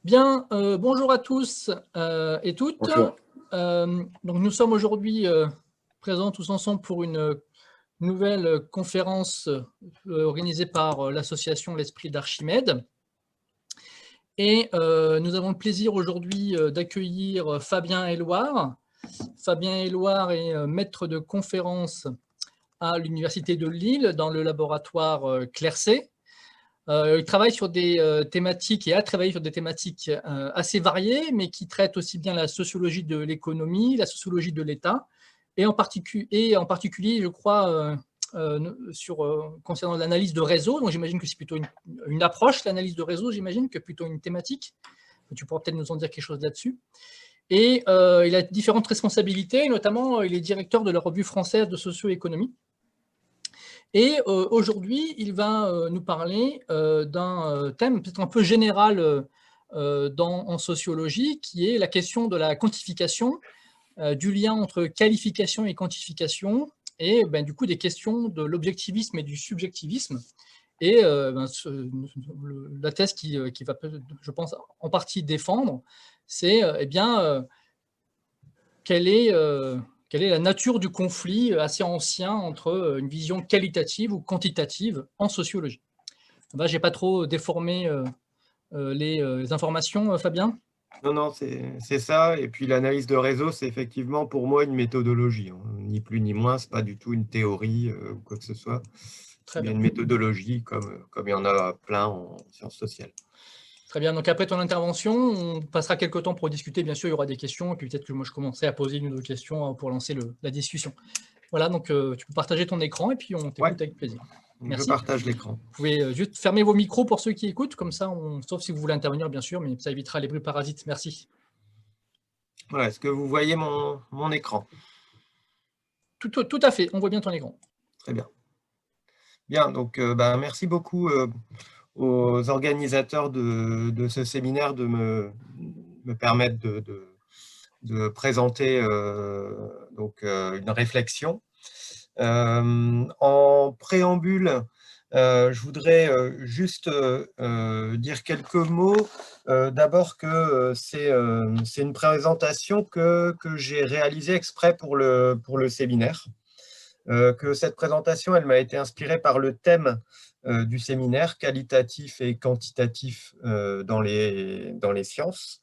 Bien, bonjour à tous et toutes. Bonjour. Donc nous sommes aujourd'hui présents tous ensemble pour une nouvelle conférence organisée par l'association L'Esprit d'Archimède. Et nous avons le plaisir aujourd'hui d'accueillir Fabien Éloire. Fabien Éloire est maître de conférence à l'Université de Lille dans le laboratoire Clercé. Il travaille sur des thématiques et a travaillé sur des thématiques assez variées, mais qui traitent aussi bien la sociologie de l'économie, la sociologie de l'État, et en particulier, je crois, concernant l'analyse de réseau. Donc j'imagine que c'est plutôt une approche, l'analyse de réseau, j'imagine, que plutôt une thématique. Tu pourras peut-être nous en dire quelque chose là-dessus. Et il a différentes responsabilités, notamment il est directeur de la revue française de socio-économie. Et aujourd'hui, il va nous parler d'un thème peut-être un peu général en sociologie, qui est la question de la quantification, du lien entre qualification et quantification, et du coup des questions de l'objectivisme et du subjectivisme. Et la thèse qui va, je pense, en partie défendre, c'est quelle est la nature du conflit assez ancien entre une vision qualitative ou quantitative en sociologie? Je n'ai pas trop déformé les informations, Fabien? Non, non, c'est ça. Et puis l'analyse de réseau, c'est effectivement pour moi une méthodologie, hein. Ni plus ni moins, ce n'est pas du tout une théorie ou quoi que ce soit. Très C'est bien bien. une méthodologie comme il y en a plein en sciences sociales. Très bien. Donc après ton intervention, on passera quelques temps pour discuter. Bien sûr, il y aura des questions. Et puis peut-être que moi, je commencerai à poser une ou deux questions pour lancer la discussion. Voilà, donc tu peux partager ton écran et puis on Ouais, t'écoute avec plaisir. je Merci. partage l'écran. Vous pouvez juste fermer vos micros pour ceux qui écoutent, comme ça, sauf si vous voulez intervenir, bien sûr, mais ça évitera les bruits parasites. Merci. Voilà, est-ce que vous voyez mon écran? Tout à fait, on voit bien ton écran. Très bien. Bien, donc merci beaucoup aux organisateurs de ce séminaire de me permettre de présenter une réflexion. En préambule, je voudrais juste dire quelques mots. D'abord que c'est une présentation que j'ai réalisée exprès pour le séminaire. Que cette présentation, elle m'a été inspirée par le thème du séminaire, qualitatif et quantitatif dans les sciences.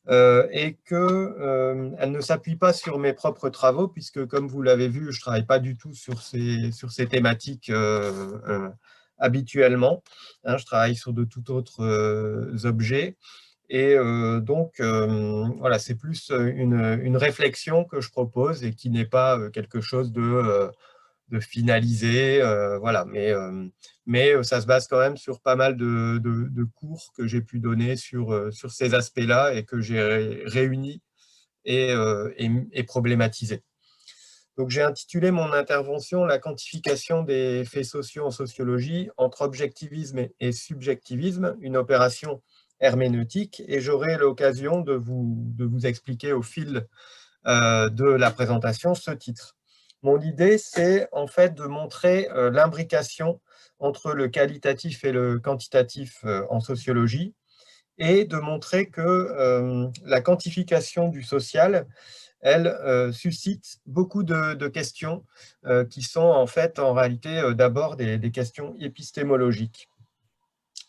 Et qu'elle ne s'appuie pas sur mes propres travaux, puisque, comme vous l'avez vu, je ne travaille pas du tout sur ces thématiques habituellement. Hein, je travaille sur de tout autres objets. Et voilà, c'est plus une réflexion que je propose et qui n'est pas quelque chose de finalisé. Voilà. Mais ça se base quand même sur pas mal de cours que j'ai pu donner sur ces aspects-là et que j'ai réunis et problématisés. Donc, j'ai intitulé mon intervention « La quantification des faits sociaux en sociologie entre objectivisme et subjectivisme, une opération herméneutique ». Et j'aurai l'occasion de vous expliquer au fil de la présentation ce titre. Mon idée, c'est en fait de montrer l'imbrication entre le qualitatif et le quantitatif en sociologie, et de montrer que la quantification du social, elle suscite beaucoup de questions qui sont en réalité d'abord des questions épistémologiques.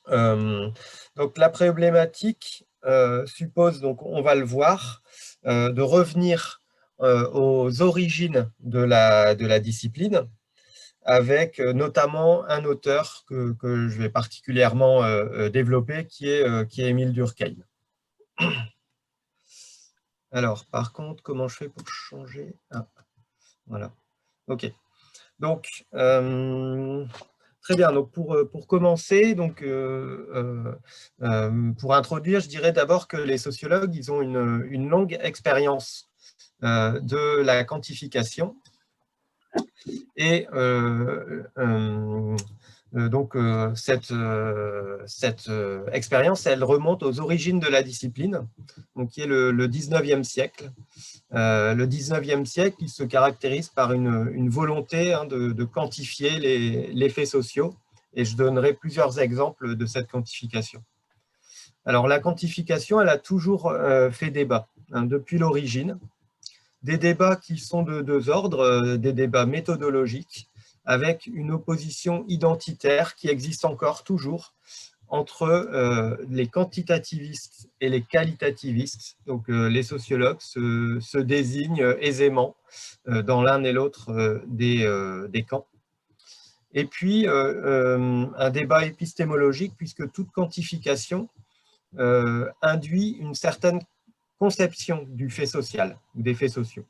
Donc la problématique suppose, donc on va le voir, de revenir aux origines de la discipline, avec notamment un auteur que je vais particulièrement développer, qui est Émile Durkheim. Alors, par contre, comment je fais pour changer? Ah, voilà. OK. Donc, très bien. Donc, pour commencer, donc, pour introduire, je dirais d'abord que les sociologues, ils ont une longue expérience de la quantification. Et cette expérience, elle remonte aux origines de la discipline, donc qui est le 19e siècle. Le 19e siècle, il se caractérise par une volonté de quantifier les faits sociaux, et je donnerai plusieurs exemples de cette quantification. Alors, la quantification, elle a toujours fait débat, hein, depuis l'origine. Des débats qui sont de deux ordres, des débats méthodologiques, avec une opposition identitaire qui existe encore toujours entre les quantitativistes et les qualitativistes. Donc, les sociologues se désignent aisément dans l'un et l'autre des camps. Et puis, un débat épistémologique, puisque toute quantification induit une certaine conception du fait social, ou des faits sociaux.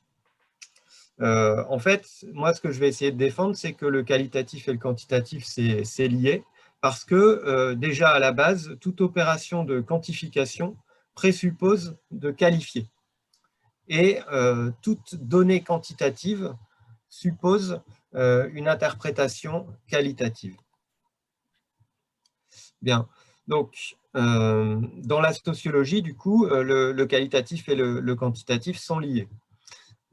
En fait, moi, ce que je vais essayer de défendre, c'est que le qualitatif et le quantitatif, c'est lié, parce que déjà à la base, toute opération de quantification présuppose de qualifier. Et toute donnée quantitative suppose une interprétation qualitative. Bien, donc dans la sociologie, du coup, le qualitatif et le quantitatif sont liés.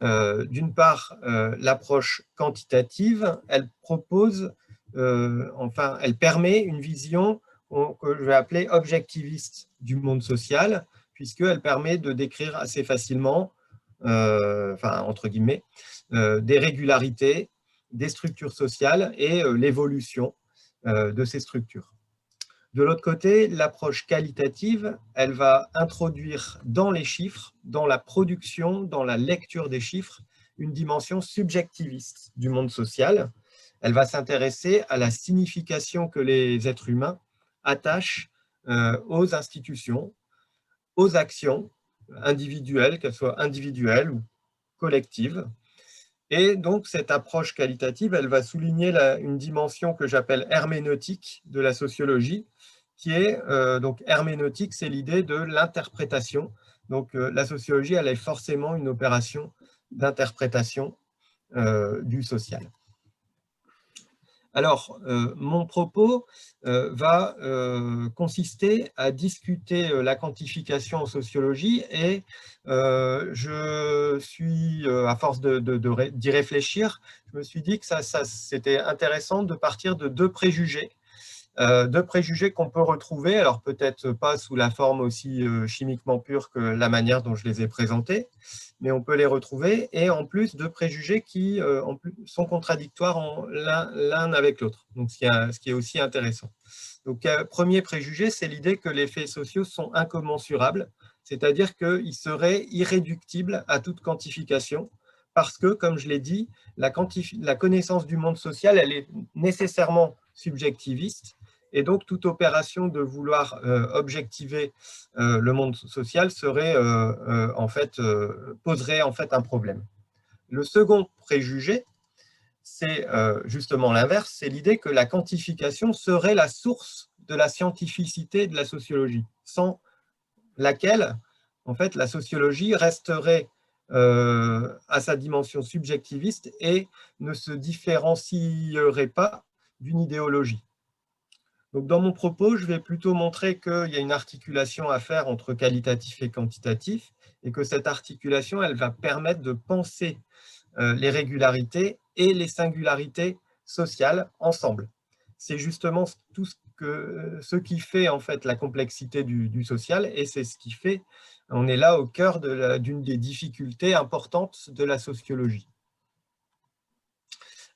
D'une part, l'approche quantitative, elle propose, enfin, elle permet une vision que je vais appeler objectiviste du monde social, puisqu'elle permet de décrire assez facilement, enfin, entre guillemets, des régularités, des structures sociales et l'évolution de ces structures. De l'autre côté, l'approche qualitative, elle va introduire dans les chiffres, dans la production, dans la lecture des chiffres, une dimension subjectiviste du monde social. Elle va s'intéresser à la signification que les êtres humains attachent aux institutions, aux actions individuelles, qu'elles soient individuelles ou collectives. Et donc, cette approche qualitative, elle va souligner une dimension que j'appelle herméneutique de la sociologie, qui est, donc herméneutique, c'est l'idée de l'interprétation. Donc, la sociologie, elle est forcément une opération d'interprétation du social. Alors, mon propos va consister à discuter la quantification en sociologie et je suis, à force d'y réfléchir, je me suis dit que c'était intéressant de partir de deux préjugés qu'on peut retrouver, alors peut-être pas sous la forme aussi chimiquement pure que la manière dont je les ai présentés, mais on peut les retrouver, et en plus de préjugés qui sont contradictoires l'un avec l'autre, donc ce qui est aussi intéressant. Donc, premier préjugé, c'est l'idée que les faits sociaux sont incommensurables, c'est-à-dire qu'ils seraient irréductibles à toute quantification, parce que, comme je l'ai dit, la connaissance du monde social, elle est nécessairement subjectiviste, et donc toute opération de vouloir objectiver le monde social poserait en fait un problème. Le second préjugé, c'est justement l'inverse, c'est l'idée que la quantification serait la source de la scientificité de la sociologie, sans laquelle en fait la sociologie resterait à sa dimension subjectiviste et ne se différencierait pas d'une idéologie. Donc, dans mon propos, je vais plutôt montrer qu'il y a une articulation à faire entre qualitatif et quantitatif, et que cette articulation, elle va permettre de penser les régularités et les singularités sociales ensemble. C'est justement tout ce qui fait en fait la complexité du social, et c'est ce qui fait, on est là au cœur d'une des difficultés importantes de la sociologie.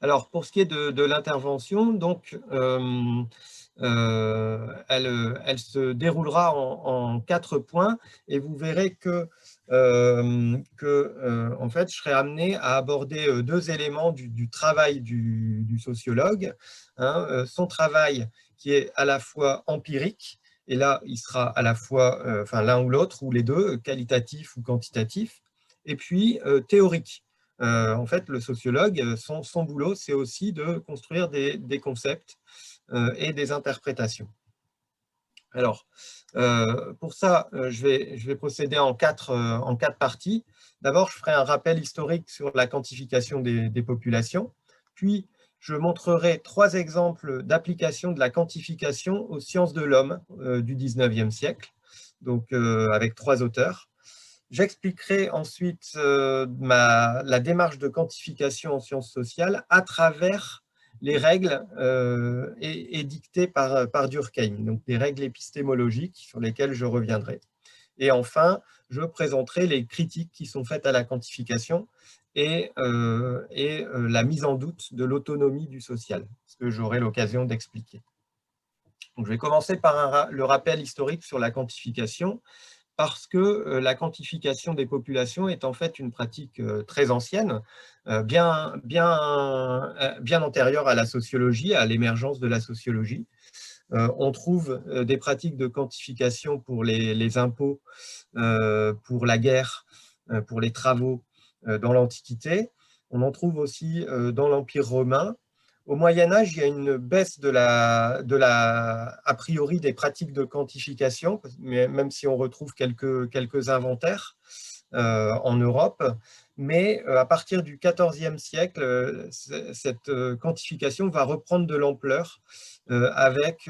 Alors, pour ce qui est de l'intervention, donc, elle se déroulera en 4 points, et vous verrez que en fait, je serai amené à aborder 2 éléments du travail du sociologue, hein, son travail qui est à la fois empirique, et là, il sera à la fois, enfin l'un ou l'autre, ou les deux, qualitatif ou quantitatif, et puis théorique. En fait, le sociologue, son boulot, c'est aussi de construire des concepts et des interprétations. Alors, pour ça, je vais procéder en quatre parties. D'abord, je ferai un rappel historique sur la quantification des populations, puis je montrerai 3 exemples d'application de la quantification aux sciences de l'homme du 19e siècle, donc avec 3 auteurs. J'expliquerai ensuite la démarche de quantification en sciences sociales à travers les règles édictées par Durkheim, donc des règles épistémologiques sur lesquelles je reviendrai. Et enfin, je présenterai les critiques qui sont faites à la quantification et la mise en doute de l'autonomie du social, ce que j'aurai l'occasion d'expliquer. Donc, je vais commencer par le rappel historique sur la quantification, parce que la quantification des populations est en fait une pratique très ancienne, bien antérieure à la sociologie, à l'émergence de la sociologie. On trouve des pratiques de quantification pour les impôts, pour la guerre, pour les travaux dans l'Antiquité. On en trouve aussi dans l'Empire romain. Au Moyen-Âge, il y a une baisse a priori des pratiques de quantification, même si on retrouve quelques inventaires en Europe. Mais à partir du XIVe siècle, cette quantification va reprendre de l'ampleur avec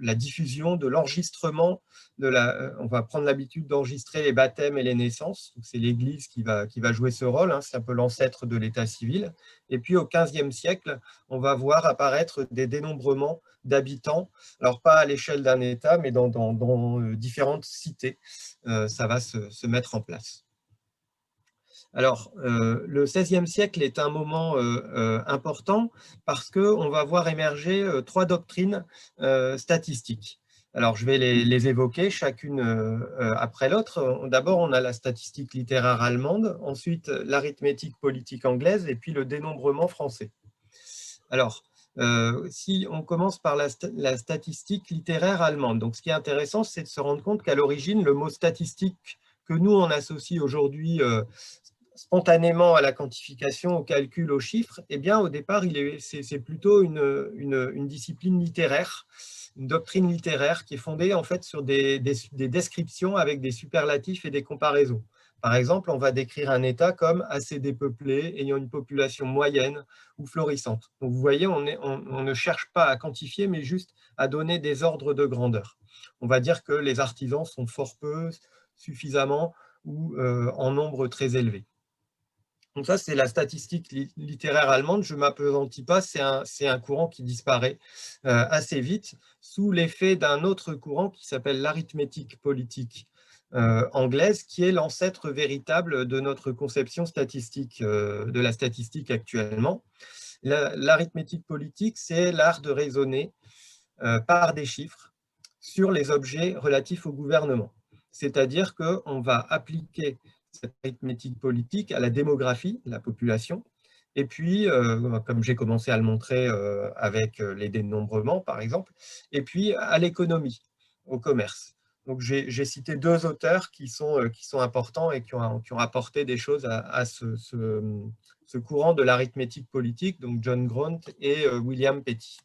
la diffusion de l'enregistrement. On va prendre l'habitude d'enregistrer les baptêmes et les naissances. C'est l'Église qui va jouer ce rôle, hein, c'est un peu l'ancêtre de l'état civil. Et puis au XVe siècle, on va voir apparaître des dénombrements d'habitants, alors pas à l'échelle d'un État, mais dans différentes cités. Ça va se mettre en place. Alors, le XVIe siècle est un moment important parce qu'on va voir émerger 3 doctrines statistiques. Alors, je vais les évoquer chacune après l'autre. D'abord, on a la statistique littéraire allemande, ensuite l'arithmétique politique anglaise et puis le dénombrement français. Alors, si on commence par la statistique littéraire allemande, donc ce qui est intéressant, c'est de se rendre compte qu'à l'origine, le mot statistique que nous, on associe aujourd'hui spontanément à la quantification, au calcul, aux chiffres, eh bien, au départ, c'est plutôt une discipline littéraire, une doctrine littéraire qui est fondée en fait sur des descriptions avec des superlatifs et des comparaisons. Par exemple, on va décrire un État comme assez dépeuplé, ayant une population moyenne ou florissante. Donc, vous voyez, on ne cherche pas à quantifier, mais juste à donner des ordres de grandeur. On va dire que les artisans sont fort peu, suffisamment ou en nombre très élevé. Donc ça, c'est la statistique littéraire allemande. Je ne m'appesantis pas, c'est un courant qui disparaît assez vite sous l'effet d'un autre courant qui s'appelle l'arithmétique politique anglaise, qui est l'ancêtre véritable de notre conception statistique, de la statistique actuellement. L'arithmétique politique, c'est l'art de raisonner par des chiffres sur les objets relatifs au gouvernement. C'est-à-dire qu'on va appliquer cette arithmétique politique à la démographie, la population, et puis, comme j'ai commencé à le montrer avec les dénombrements, par exemple, et puis à l'économie, au commerce. Donc, j'ai cité 2 auteurs qui sont importants et qui ont apporté des choses à ce courant de l'arithmétique politique, donc John Grant et William Petty.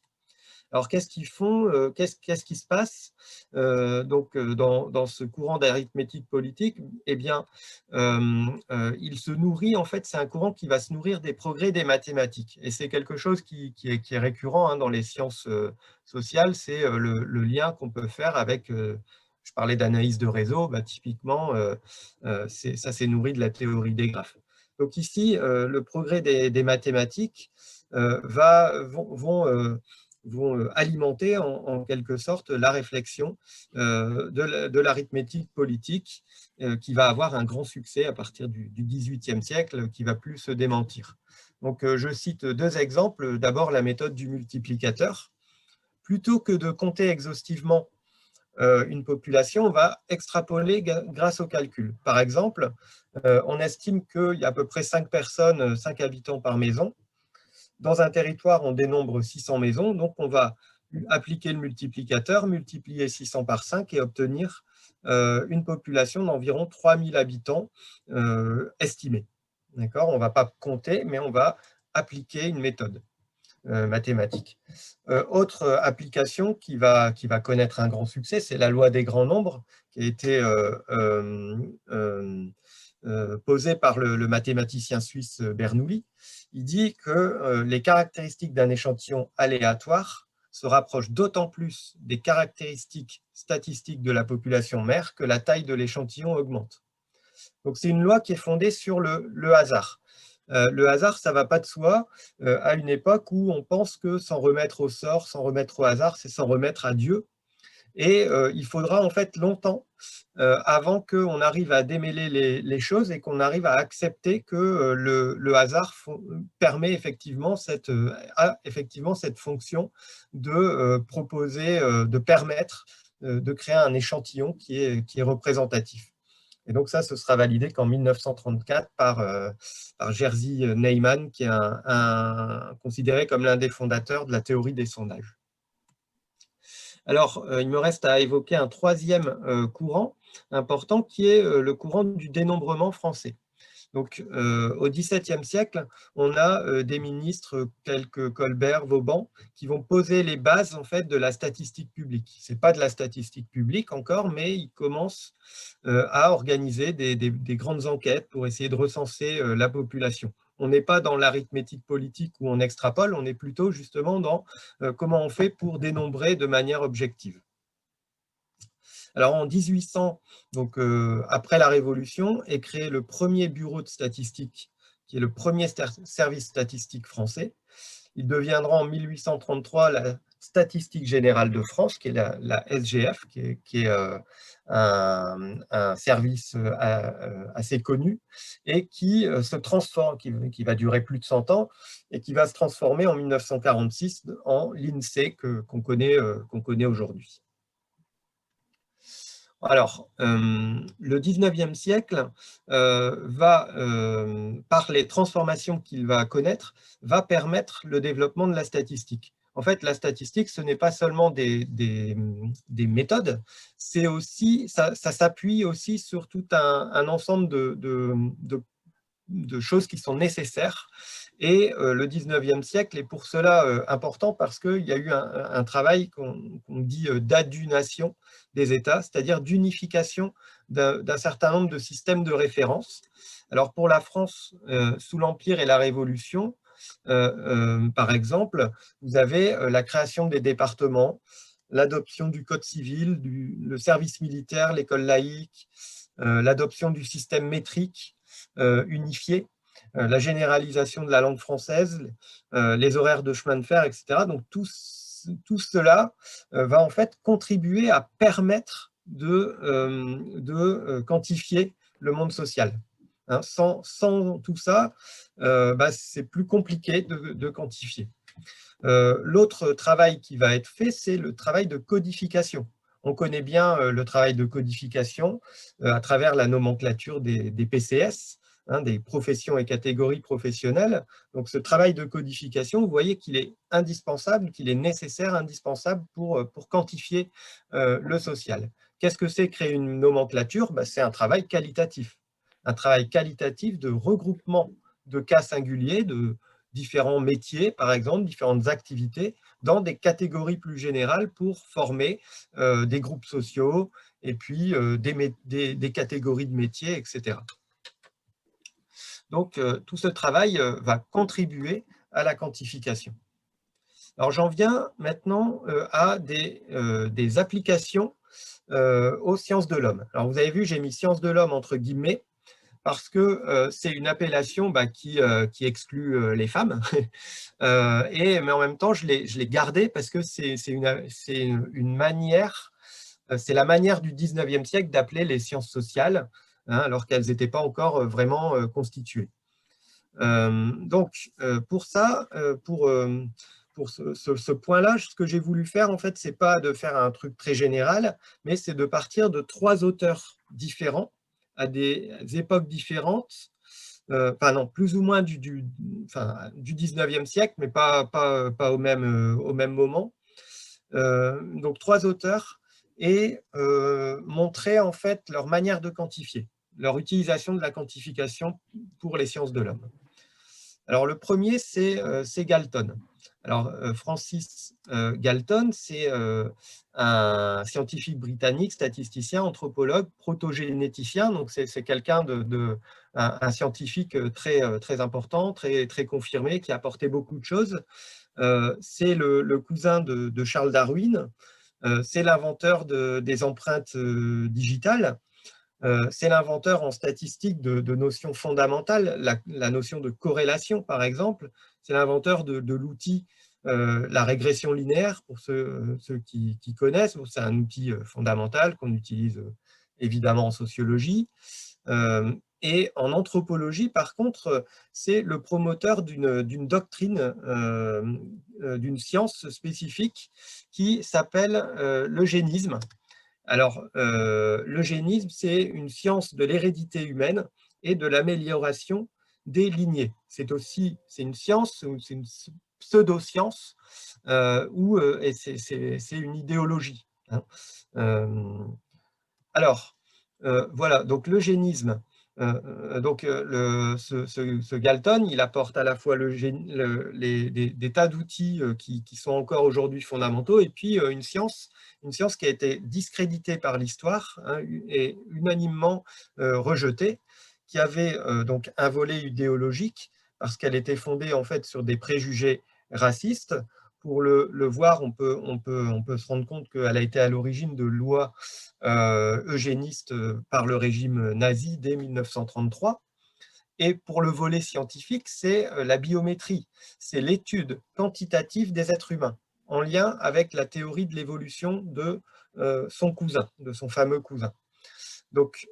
Alors, qu'est-ce qu'ils font? Qu'est-ce qui se passe dans ce courant d'arithmétique politique? Eh bien, il se nourrit, en fait, c'est un courant qui va se nourrir des progrès des mathématiques. Et c'est quelque chose qui est récurrent hein, dans les sciences sociales, c'est le lien qu'on peut faire avec, je parlais d'analyse de réseau, bah, typiquement, ça s'est nourri de la théorie des graphes. Donc ici, le progrès des mathématiques vont alimenter en quelque sorte la réflexion de l'arithmétique politique qui va avoir un grand succès à partir du XVIIIe siècle, qui ne va plus se démentir. Donc, je cite 2 exemples. D'abord, la méthode du multiplicateur. Plutôt que de compter exhaustivement une population, on va extrapoler grâce au calcul. Par exemple, on estime qu'il y a à peu près 5 personnes, 5 habitants par maison. Dans un territoire, on dénombre 600 maisons, donc on va appliquer le multiplicateur, multiplier 600 par 5 et obtenir une population d'environ 3000 habitants estimés. On ne va pas compter, mais on va appliquer une méthode mathématique. Autre application qui va connaître un grand succès, c'est la loi des grands nombres, qui a été posée par le mathématicien suisse Bernoulli. Il dit que les caractéristiques d'un échantillon aléatoire se rapprochent d'autant plus des caractéristiques statistiques de la population mère que la taille de l'échantillon augmente. Donc c'est une loi qui est fondée sur le hasard. Le hasard, ça ne va pas de soi à une époque où on pense que s'en remettre au sort, s'en remettre au hasard, c'est s'en remettre à Dieu. Et il faudra en fait longtemps avant qu'on arrive à démêler les choses et qu'on arrive à accepter que le hasard permet a effectivement cette fonction de proposer, de permettre de créer un échantillon qui est représentatif. Et donc ça, ce sera validé qu'en 1934 par Jerzy Neyman, qui est considéré comme l'un des fondateurs de la théorie des sondages. Alors, il me reste à évoquer un troisième courant important qui est le courant du dénombrement français. Donc, au XVIIe siècle, on a des ministres tels que Colbert, Vauban, qui vont poser les bases en fait, de la statistique publique. Ce n'est pas de la statistique publique encore, mais ils commencent à organiser des grandes enquêtes pour essayer de recenser la population. On n'est pas dans l'arithmétique politique où on extrapole, on est plutôt justement dans comment on fait pour dénombrer de manière objective. Alors en 1800, donc, après la Révolution, est créé le premier bureau de statistique, qui est le premier service statistique français. Il deviendra en 1833 la Statistique générale de France, qui est la SGF, qui est un service assez connu et qui se transforme, qui va durer plus de 100 ans et qui va se transformer en 1946 en l'INSEE qu'on connaît aujourd'hui. Alors, le 19e siècle par les transformations qu'il va connaître, va permettre le développement de la statistique. En fait, la statistique, ce n'est pas seulement des méthodes, c'est aussi, ça s'appuie aussi sur tout un ensemble de choses qui sont nécessaires. Et le 19e siècle est pour cela important parce qu'il y a eu un travail qu'on dit d'adunation des États, c'est-à-dire d'unification d'un certain nombre de systèmes de référence. Alors pour la France, sous l'Empire et la Révolution, par exemple, vous avez la création des départements, l'adoption du Code civil, le service militaire, l'école laïque, l'adoption du système métrique unifié, la généralisation de la langue française, les horaires de chemin de fer, etc. Donc tout cela va en fait contribuer à permettre de quantifier le monde social. Hein, sans tout ça, c'est plus compliqué de quantifier. L'autre travail qui va être fait, c'est le travail de codification. On connaît bien le travail de codification à travers la nomenclature des PCS, hein, des professions et catégories professionnelles. Donc ce travail de codification, vous voyez qu'il est indispensable, qu'il est nécessaire, indispensable pour quantifier le social. Qu'est-ce que c'est créer une nomenclature? C'est un travail qualitatif. Un travail qualitatif de regroupement de cas singuliers, de différents métiers, par exemple, différentes activités, dans des catégories plus générales pour former des groupes sociaux et puis des catégories de métiers, etc. Donc, tout ce travail va contribuer à la quantification. Alors, j'en viens maintenant à des applications aux sciences de l'homme. Alors, vous avez vu, j'ai mis sciences de l'homme entre guillemets, parce que c'est une appellation qui exclut les femmes. Mais en même temps, je l'ai gardée parce que c'est une manière, c'est la manière du 19e siècle d'appeler les sciences sociales, hein, alors qu'elles n'étaient pas encore vraiment constituées. Donc, pour ça, pour ce point-là, ce que j'ai voulu faire, en fait, ce n'est pas de faire un truc très général, mais c'est de partir de 3 auteurs différents, à des époques différentes, plus ou moins du 19e siècle, mais pas au même moment. Donc 3 auteurs et montrer en fait leur manière de quantifier, leur utilisation de la quantification pour les sciences de l'homme. Alors le premier, c'est Galton. Alors, Francis Galton, c'est un scientifique britannique, statisticien, anthropologue, protogénéticien. Donc, c'est quelqu'un un scientifique très important, très confirmé, qui a apporté beaucoup de choses. C'est le cousin de Charles Darwin. C'est l'inventeur des empreintes digitales. C'est l'inventeur en statistique de notions fondamentales, la notion de corrélation, par exemple. C'est l'inventeur de l'outil, la régression linéaire, pour ceux qui connaissent. C'est un outil fondamental qu'on utilise évidemment en sociologie. Et en anthropologie, par contre, c'est le promoteur d'une doctrine, d'une science spécifique qui s'appelle l'eugénisme. Alors, l'eugénisme, c'est une science de l'hérédité humaine et de l'amélioration des lignées. C'est une science, c'est une pseudo-science, et c'est une idéologie, hein. Alors, voilà, donc l'eugénisme. Ce Galton, il apporte à la fois des tas d'outils qui sont encore aujourd'hui fondamentaux, et puis une science qui a été discréditée par l'histoire, hein, et unanimement rejetée, qui avait donc un volet idéologique, parce qu'elle était fondée en fait sur des préjugés racistes. Pour le voir, on peut se rendre compte qu'elle a été à l'origine de lois eugénistes par le régime nazi dès 1933. Et pour le volet scientifique, c'est la biométrie, c'est l'étude quantitative des êtres humains, en lien avec la théorie de l'évolution de son cousin, de son fameux cousin. Donc,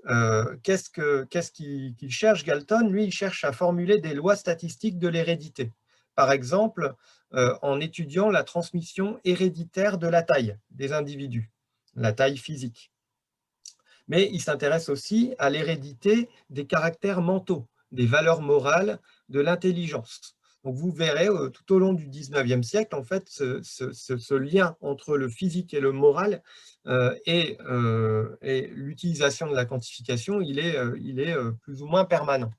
qu'est-ce qu'il cherche, Galton? Lui, il cherche à formuler des lois statistiques de l'hérédité. Par exemple, en étudiant la transmission héréditaire de la taille des individus, la taille physique. Mais il s'intéresse aussi à l'hérédité des caractères mentaux, des valeurs morales, de l'intelligence. Donc vous verrez tout au long du 19e siècle, en fait, ce lien entre le physique et le moral et l'utilisation de la quantification, il est plus ou moins permanent.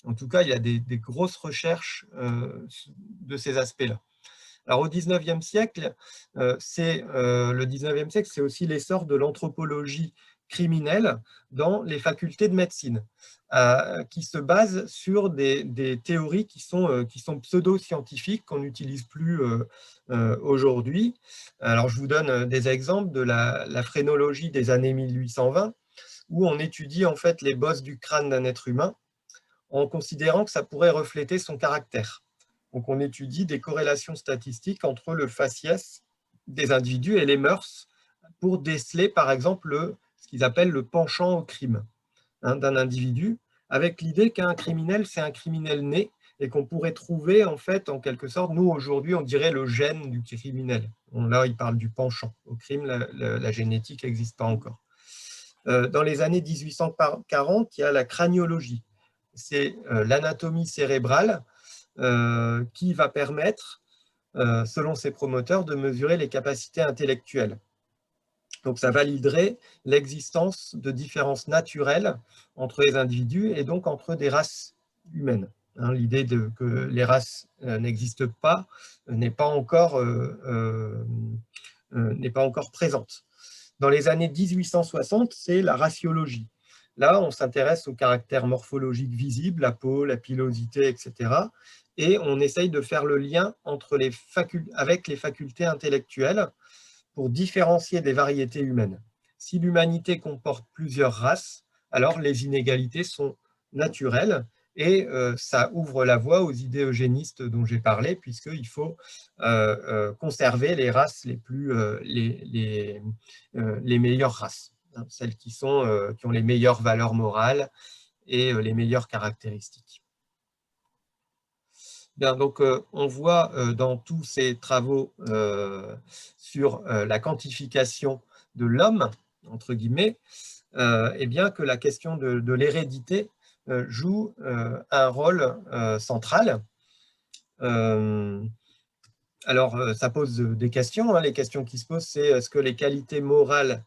En tout cas, il y a des grosses recherches de ces aspects-là. Alors au 19e siècle, c'est aussi l'essor de l'anthropologie criminelle dans les facultés de médecine, qui se basent sur des théories qui sont pseudo-scientifiques, qu'on n'utilise plus aujourd'hui. Alors je vous donne des exemples de la phrénologie des années 1820, où on étudie en fait les bosses du crâne d'un être humain, en considérant que ça pourrait refléter son caractère. Donc, on étudie des corrélations statistiques entre le faciès des individus et les mœurs pour déceler, par exemple, ce qu'ils appellent le penchant au crime, hein, d'un individu, avec l'idée qu'un criminel, c'est un criminel né et qu'on pourrait trouver, en fait, en quelque sorte, nous, aujourd'hui, on dirait le gène du criminel. Là, il parle du penchant au crime, la génétique n'existe pas encore. Dans les années 1840, il y a la craniologie. C'est l'anatomie cérébrale qui va permettre, selon ses promoteurs, de mesurer les capacités intellectuelles. Donc ça validerait l'existence de différences naturelles entre les individus et donc entre des races humaines. Hein, l'idée que les races n'existent pas n'est pas encore présente. Dans les années 1860, c'est la raciologie. Là, on s'intéresse aux caractères morphologiques visibles, la peau, la pilosité, etc. Et on essaye de faire le lien avec les facultés intellectuelles pour différencier des variétés humaines. Si l'humanité comporte plusieurs races, alors les inégalités sont naturelles et ça ouvre la voie aux idées eugénistes dont j'ai parlé, puisqu'il faut conserver les races les meilleures races, hein, celles qui ont les meilleures valeurs morales et les meilleures caractéristiques. Bien, donc, on voit dans tous ces travaux sur la quantification de l'homme, entre guillemets, eh bien, que la question de l'hérédité joue un rôle central. Alors, ça pose des questions, hein. Les questions qui se posent, c'est est-ce que les qualités morales,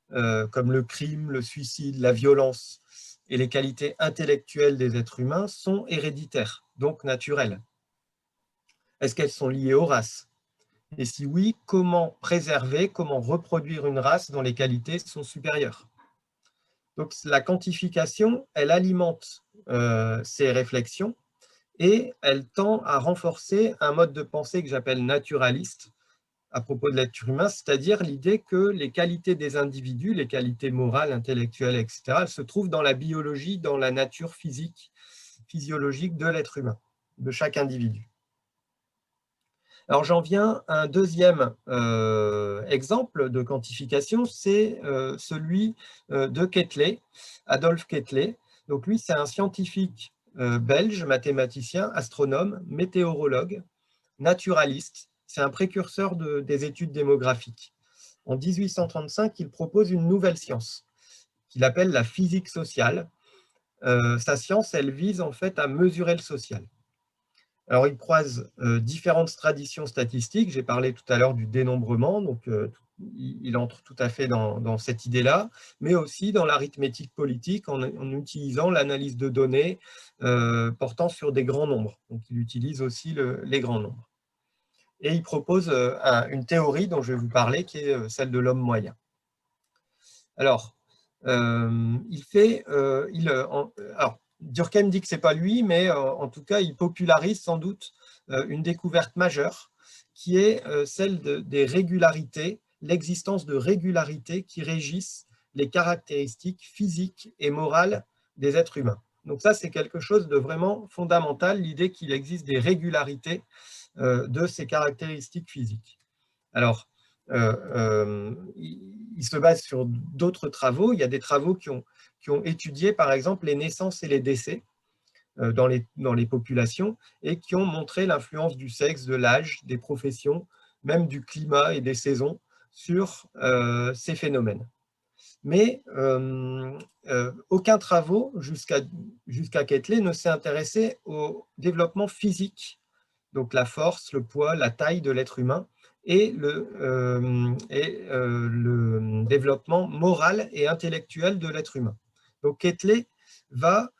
comme le crime, le suicide, la violence, et les qualités intellectuelles des êtres humains sont héréditaires, donc naturelles? Est-ce qu'elles sont liées aux races? Et si oui, comment préserver, comment reproduire une race dont les qualités sont supérieures? Donc la quantification, elle alimente ces réflexions et elle tend à renforcer un mode de pensée que j'appelle naturaliste, à propos de l'être humain, c'est-à-dire l'idée que les qualités des individus, les qualités morales, intellectuelles, etc., elles se trouvent dans la biologie, dans la nature physique, physiologique de l'être humain, de chaque individu. Alors j'en viens à un deuxième exemple de quantification, c'est celui de Quetelet, Adolphe Quetelet. Donc lui, c'est un scientifique belge, mathématicien, astronome, météorologue, naturaliste. C'est un précurseur des études démographiques. En 1835, il propose une nouvelle science qu'il appelle la physique sociale. Sa science, elle vise en fait à mesurer le social. Alors, il croise différentes traditions statistiques. J'ai parlé tout à l'heure du dénombrement, donc il entre tout à fait dans cette idée-là, mais aussi dans l'arithmétique politique en utilisant l'analyse de données portant sur des grands nombres. Donc, il utilise aussi les grands nombres. Et il propose une théorie dont je vais vous parler, qui est celle de l'homme moyen. Alors, Durkheim dit que ce n'est pas lui, mais en tout cas, il popularise sans doute une découverte majeure, qui est celle des régularités, l'existence de régularités qui régissent les caractéristiques physiques et morales des êtres humains. Donc ça, c'est quelque chose de vraiment fondamental, l'idée qu'il existe des régularités de ces caractéristiques physiques. Alors, il se base sur d'autres travaux. Il y a des travaux qui ont étudié, par exemple, les naissances et les décès dans les populations et qui ont montré l'influence du sexe, de l'âge, des professions, même du climat et des saisons sur ces phénomènes. Mais aucun travaux jusqu'à Quetelet ne s'est intéressé au développement physique, donc la force, le poids, la taille de l'être humain, et le développement moral et intellectuel de l'être humain. Donc Quetelet va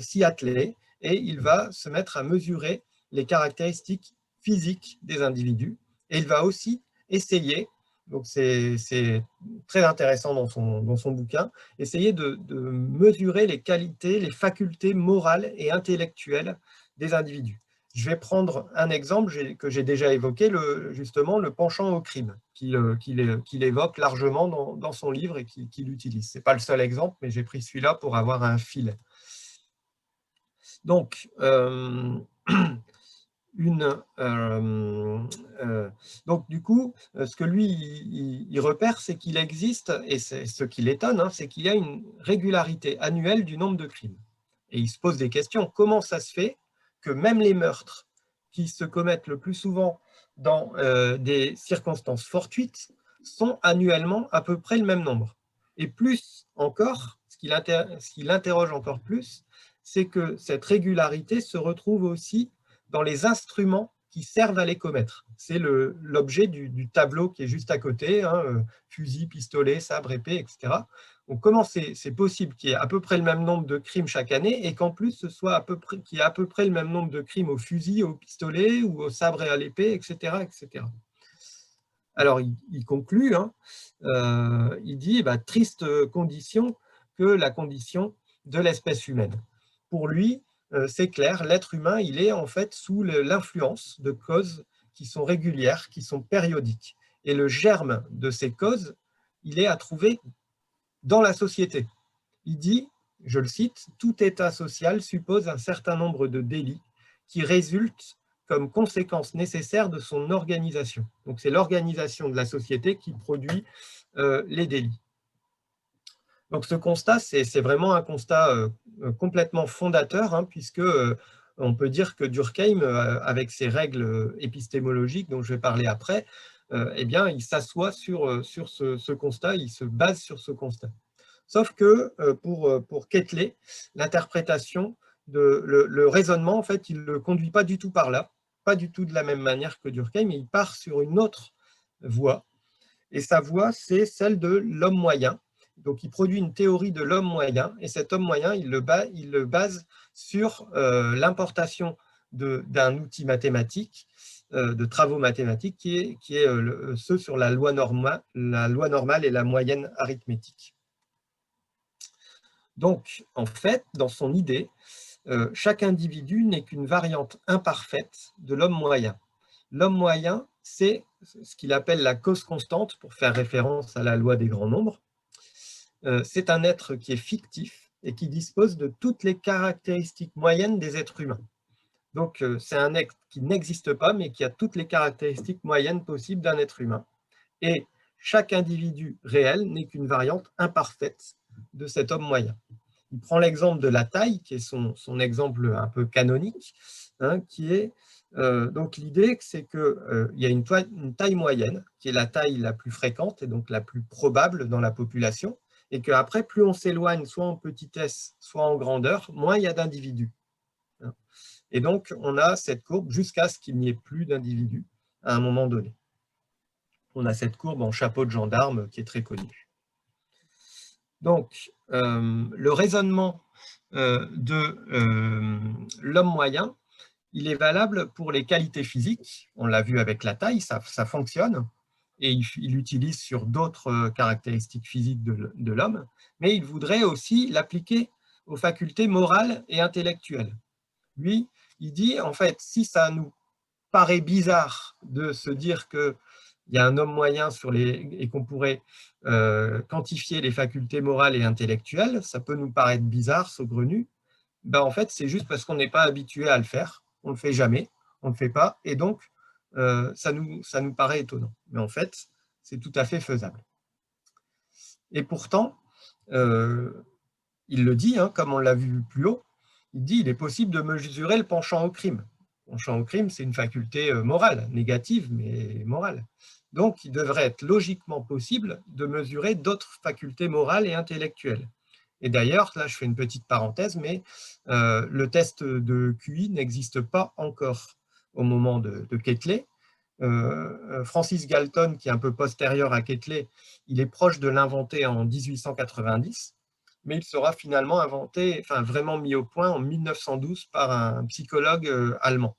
s'y atteler et il va se mettre à mesurer les caractéristiques physiques des individus et il va aussi essayer, donc c'est très intéressant dans son bouquin, essayer de mesurer les qualités, les facultés morales et intellectuelles des individus. Je vais prendre un exemple que j'ai déjà évoqué, justement le penchant au crime, qu'il évoque largement dans son livre et qu'il utilise. Ce n'est pas le seul exemple, mais j'ai pris celui-là pour avoir un fil. Donc, donc du coup, ce que lui, il repère, c'est qu'il existe, et c'est ce qui l'étonne, hein, c'est qu'il y a une régularité annuelle du nombre de crimes. Et il se pose des questions. Comment ça se fait que même les meurtres qui se commettent le plus souvent dans des circonstances fortuites sont annuellement à peu près le même nombre? Et plus encore, ce qui l'interroge encore plus, c'est que cette régularité se retrouve aussi dans les instruments qui servent à les commettre. C'est l'objet du tableau qui est juste à côté, hein, fusil, pistolet, sabre, épée, etc. Donc comment c'est possible qu'il y ait à peu près le même nombre de crimes chaque année et qu'en plus qu'il y ait à peu près le même nombre de crimes au fusil, au pistolet ou au sabre et à l'épée, etc., etc. Alors il conclut, hein, il dit triste condition que la condition de l'espèce humaine. Pour lui, c'est clair, l'être humain, il est en fait sous l'influence de causes qui sont régulières, qui sont périodiques. Et le germe de ces causes, il est à trouver dans la société. Il dit, je le cite, « Tout état social suppose un certain nombre de délits qui résultent comme conséquence nécessaire de son organisation. » Donc c'est l'organisation de la société qui produit les délits. Donc ce constat, c'est vraiment un constat complètement fondateur, hein, puisque on peut dire que Durkheim, avec ses règles épistémologiques dont je vais parler après, eh bien, il s'assoit sur ce constat, il se base sur ce constat. Sauf que pour Quetelet, l'interprétation, le raisonnement, en fait, il ne le conduit pas du tout par là, pas du tout de la même manière que Durkheim, mais il part sur une autre voie. Et sa voie, c'est celle de l'homme moyen. Donc, il produit une théorie de l'homme moyen, et cet homme moyen, il le base sur l'importation d'un outil mathématique, de travaux mathématiques, qui est ceux sur la loi normale et la moyenne arithmétique. Donc, en fait, dans son idée, chaque individu n'est qu'une variante imparfaite de l'homme moyen. L'homme moyen, c'est ce qu'il appelle la cause constante, pour faire référence à la loi des grands nombres. C'est un être qui est fictif et qui dispose de toutes les caractéristiques moyennes des êtres humains. Donc, c'est un être qui n'existe pas, mais qui a toutes les caractéristiques moyennes possibles d'un être humain. Et chaque individu réel n'est qu'une variante imparfaite de cet homme moyen. Il prend l'exemple de la taille, qui est son exemple un peu canonique, hein, qui est donc l'idée, c'est qu'il y a une taille moyenne, qui est la taille la plus fréquente et donc la plus probable dans la population, et qu'après, plus on s'éloigne, soit en petitesse, soit en grandeur, moins il y a d'individus. Et donc, on a cette courbe jusqu'à ce qu'il n'y ait plus d'individus à un moment donné. On a cette courbe en chapeau de gendarme qui est très connue. Donc, le raisonnement de l'homme moyen, il est valable pour les qualités physiques. On l'a vu avec la taille, ça fonctionne. Et il l'utilise sur d'autres caractéristiques physiques de l'homme. Mais il voudrait aussi l'appliquer aux facultés morales et intellectuelles. Lui, il dit, en fait, si ça nous paraît bizarre de se dire qu'il y a un homme moyen et qu'on pourrait quantifier les facultés morales et intellectuelles, ça peut nous paraître bizarre, saugrenu. Ben, en fait, c'est juste parce qu'on n'est pas habitué à le faire. On ne le fait jamais, on ne le fait pas, et donc ça nous paraît étonnant. Mais en fait, c'est tout à fait faisable. Et pourtant, il le dit, hein, comme on l'a vu plus haut, il dit qu'il est possible de mesurer le penchant au crime. Le penchant au crime, c'est une faculté morale, négative, mais morale. Donc, il devrait être logiquement possible de mesurer d'autres facultés morales et intellectuelles. Et d'ailleurs, là, je fais une petite parenthèse, mais le test de QI n'existe pas encore au moment de Quetelet. Francis Galton, qui est un peu postérieur à Quetelet, il est proche de l'inventer en 1890, mais il sera finalement inventé, enfin vraiment mis au point en 1912 par un psychologue allemand.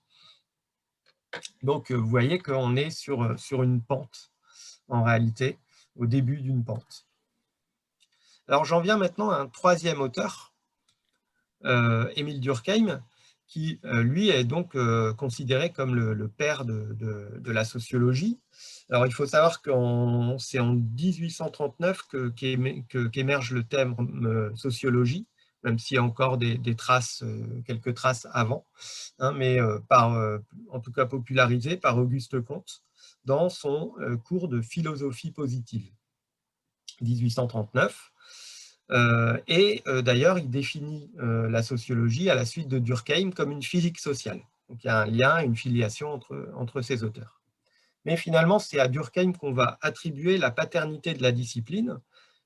Donc, vous voyez qu'on est sur une pente, en réalité, au début d'une pente. Alors, j'en viens maintenant à un troisième auteur, Émile Durkheim, qui, lui, est donc considéré comme le père de la sociologie. Alors, il faut savoir que c'est en 1839 qu'émerge le terme sociologie, même s'il y a encore des traces, quelques traces avant, hein, mais en tout cas popularisé par Auguste Comte dans son cours de philosophie positive, 1839. D'ailleurs, il définit la sociologie à la suite de Durkheim comme une physique sociale. Donc, il y a un lien, une filiation entre ces auteurs. Mais finalement, c'est à Durkheim qu'on va attribuer la paternité de la discipline.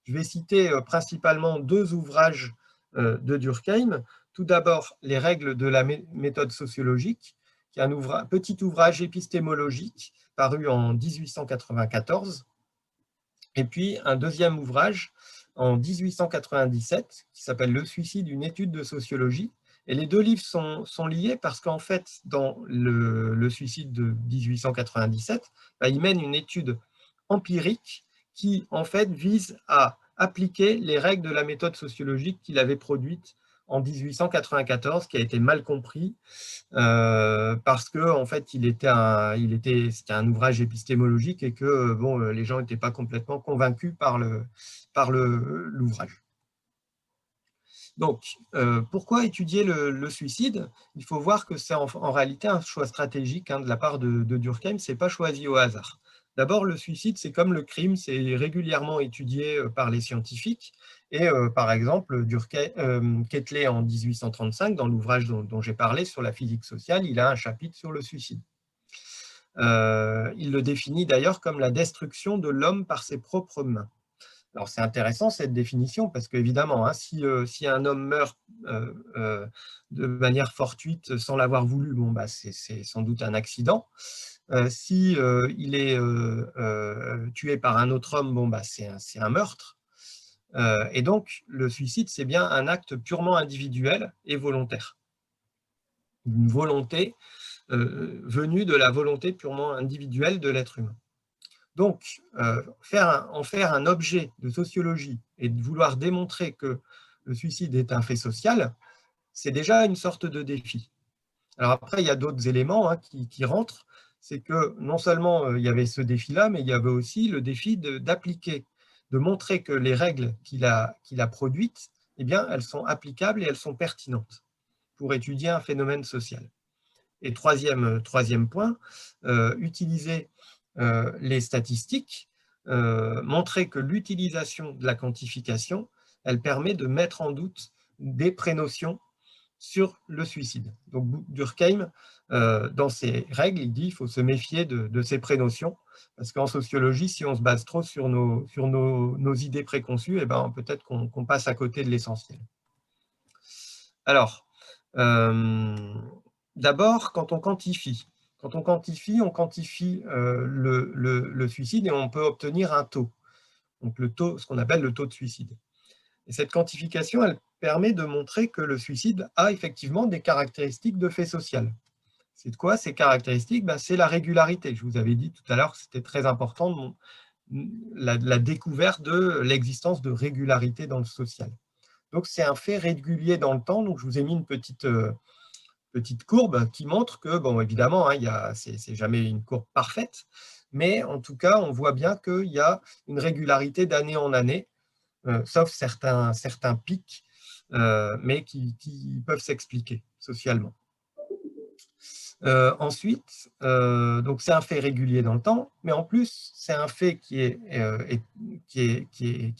Je vais citer principalement deux ouvrages de Durkheim. Tout d'abord, Les règles de la méthode sociologique, qui est un petit ouvrage épistémologique paru en 1894. Et puis, un deuxième ouvrage en 1897 qui s'appelle « Le suicide, une étude de sociologie ». Et les deux livres sont liés parce qu'en fait, dans le suicide de 1897, il mène une étude empirique qui, en fait, vise à appliquer les règles de la méthode sociologique qu'il avait produite en 1894, qui a été mal compris, parce que en fait, c'était un ouvrage épistémologique et que bon, les gens n'étaient pas complètement convaincus par l'ouvrage. Donc, pourquoi étudier le suicide? Il faut voir que c'est en réalité un choix stratégique de la part de Durkheim, ce n'est pas choisi au hasard. D'abord, le suicide, c'est comme le crime, c'est régulièrement étudié par les scientifiques. Et par exemple, Quetelet, en 1835, dans l'ouvrage dont j'ai parlé sur la physique sociale, il a un chapitre sur le suicide. Il le définit d'ailleurs comme la destruction de l'homme par ses propres mains. Alors, c'est intéressant cette définition parce qu'évidemment, si un homme meurt de manière fortuite sans l'avoir voulu, bon, c'est sans doute un accident. Si il est tué par un autre homme, bon, c'est un meurtre. Et donc, le suicide, c'est bien un acte purement individuel et volontaire. Une volonté venue de la volonté purement individuelle de l'être humain. Donc, en faire un objet de sociologie et de vouloir démontrer que le suicide est un fait social, c'est déjà une sorte de défi. Alors après, il y a d'autres éléments qui rentrent. c'est que non seulement il y avait ce défi-là, mais il y avait aussi le défi d'appliquer, de montrer que les règles qu'il a produites, eh bien, elles sont applicables et elles sont pertinentes pour étudier un phénomène social. Et troisième point, utiliser les statistiques, montrer que l'utilisation de la quantification, elle permet de mettre en doute des prénotions sur le suicide. Donc Durkheim, dans ses règles, il dit qu'il faut se méfier de ces prénotions, parce qu'en sociologie, si on se base trop sur nos idées préconçues, eh ben, peut-être qu'on passe à côté de l'essentiel. Alors, d'abord, quand on quantifie, on quantifie le suicide et on peut obtenir un taux, donc le taux, ce qu'on appelle le taux de suicide. Et cette quantification, elle permet de montrer que le suicide a effectivement des caractéristiques de fait social. C'est de quoi ces caractéristiques? C'est la régularité. Je vous avais dit tout à l'heure que c'était très important la découverte de l'existence de régularité dans le social. Donc c'est un fait régulier dans le temps. Donc je vous ai mis une petite courbe qui montre que, bon, évidemment, hein, c'est jamais une courbe parfaite, mais en tout cas, on voit bien qu'il y a une régularité d'année en année, sauf certains pics, mais qui peuvent s'expliquer socialement. Ensuite, donc c'est un fait régulier dans le temps, mais en plus, c'est un fait qui est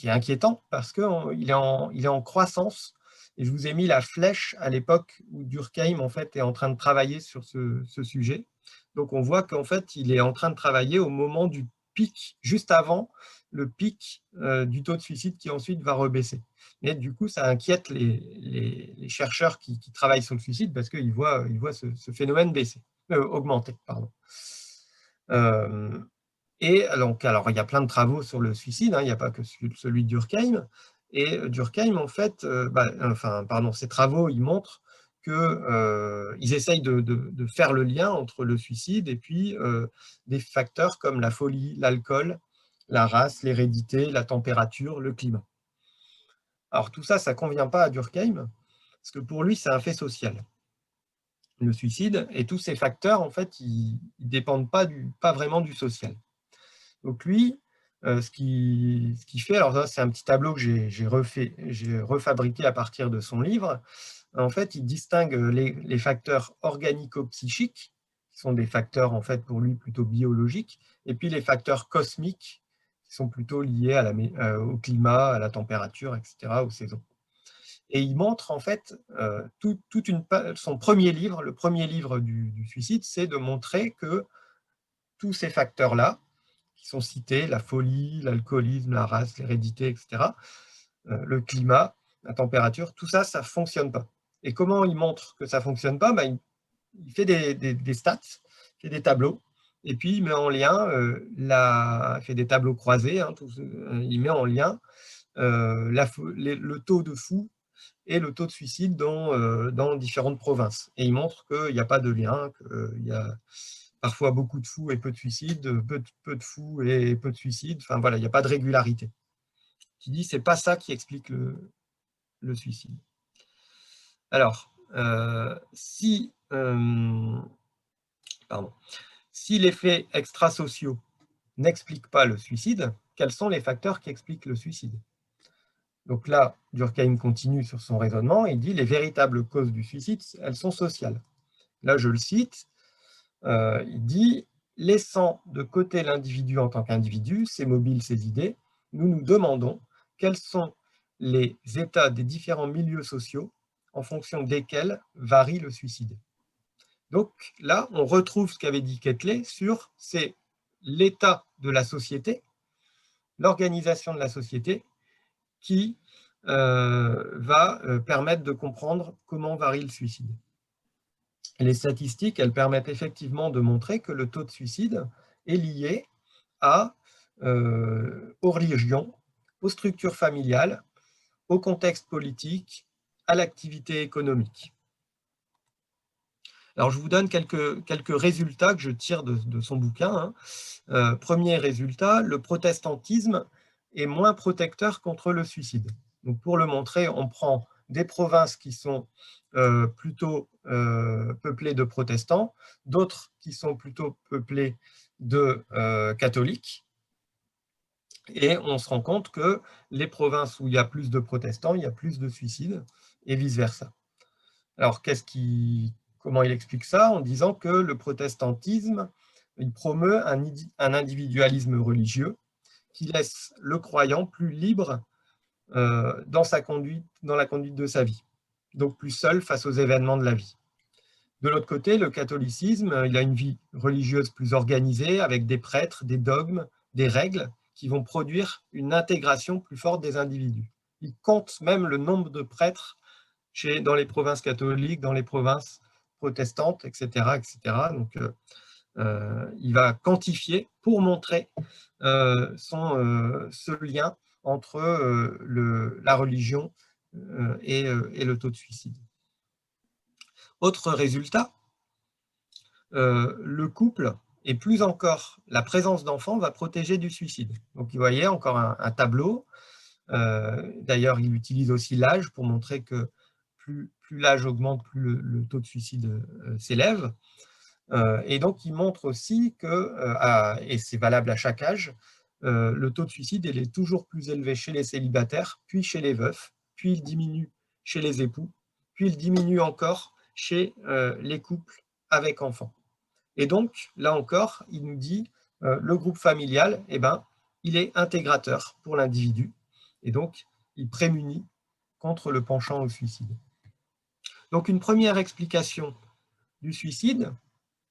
inquiétant parce qu'il est en croissance. Et je vous ai mis la flèche à l'époque où Durkheim en fait, est en train de travailler sur ce sujet. Donc on voit qu'en fait, il est en train de travailler au moment du pic, juste avant le pic du taux de suicide qui ensuite va rebaisser. Mais du coup, ça inquiète les chercheurs qui travaillent sur le suicide parce qu'ils voient ce phénomène baisser, augmenter. Pardon. Et alors, il y a plein de travaux sur le suicide, hein, il n'y a pas que celui de Durkheim. Et Durkheim, en fait, ces travaux, ils montrent qu'ils essayent de faire le lien entre le suicide et puis des facteurs comme la folie, l'alcool, la race, l'hérédité, la température, le climat. Alors tout ça, ça ne convient pas à Durkheim, parce que pour lui, c'est un fait social. Le suicide et tous ces facteurs, en fait, ils ne dépendent pas vraiment du social. Donc lui, ce qu'il fait, alors ça, c'est un petit tableau que j'ai refabriqué à partir de son livre. En fait, il distingue les facteurs organico-psychiques, qui sont des facteurs, en fait, pour lui, plutôt biologiques, et puis les facteurs cosmiques, qui sont plutôt liés au climat, à la température, etc., aux saisons. Et il montre, en fait, son premier livre, le premier livre du suicide, c'est de montrer que tous ces facteurs-là, qui sont cités, la folie, l'alcoolisme, la race, l'hérédité, etc., le climat, la température, tout ça, ça ne fonctionne pas. Et comment il montre que ça ne fonctionne pas? Il fait des stats, il fait des tableaux, et puis il met en lien, il fait des tableaux croisés, hein, il met en lien le taux de fous et le taux de suicide dans différentes provinces. Et il montre qu'il n'y a pas de lien, qu'il y a parfois beaucoup de fous et peu de suicides, peu de fous et peu de suicides. Enfin voilà, il n'y a pas de régularité. Tu dis, c'est pas ça qui explique le suicide. Alors, si les faits extrasociaux n'expliquent pas le suicide, quels sont les facteurs qui expliquent le suicide? Donc là, Durkheim continue sur son raisonnement et il dit les véritables causes du suicide, elles sont sociales. Là, je le cite, il dit « Laissant de côté l'individu en tant qu'individu, ses mobiles, ses idées, nous nous demandons quels sont les états des différents milieux sociaux en fonction desquels varie le suicide. » Donc là, on retrouve ce qu'avait dit Quetelet sur c'est l'état de la société, l'organisation de la société qui va permettre de comprendre comment varie le suicide. Les statistiques, elles permettent effectivement de montrer que le taux de suicide est lié aux religions, aux structures familiales, au contexte politique, à l'activité économique. Alors, je vous donne quelques résultats que je tire de son bouquin. Premier résultat, le protestantisme est moins protecteur contre le suicide. Donc, pour le montrer, on prend des provinces qui sont plutôt peuplées de protestants, d'autres qui sont plutôt peuplées de catholiques. Et on se rend compte que les provinces où il y a plus de protestants, il y a plus de suicides, et vice-versa. Alors, comment il explique ça? En disant que le protestantisme, il promeut un individualisme religieux qui laisse le croyant plus libre dans la conduite de sa vie, donc plus seul face aux événements de la vie. De l'autre côté, le catholicisme, il a une vie religieuse plus organisée, avec des prêtres, des dogmes, des règles, qui vont produire une intégration plus forte des individus. Il compte même le nombre de prêtres dans les provinces catholiques, dans les provinces protestantes, etc. etc. Donc, il va quantifier pour montrer ce lien entre la religion et le taux de suicide. Autre résultat, le couple et plus encore la présence d'enfants va protéger du suicide. Donc vous voyez encore un tableau. D'ailleurs, il utilise aussi l'âge pour montrer que plus l'âge augmente, plus le taux de suicide s'élève. Et donc, il montre aussi que, et c'est valable à chaque âge, le taux de suicide il est toujours plus élevé chez les célibataires, puis chez les veufs, puis il diminue chez les époux, puis il diminue encore chez les couples avec enfants. Et donc, là encore, il nous dit, le groupe familial, eh ben, il est intégrateur pour l'individu, et donc, il prémunit contre le penchant au suicide. Donc, une première explication du suicide,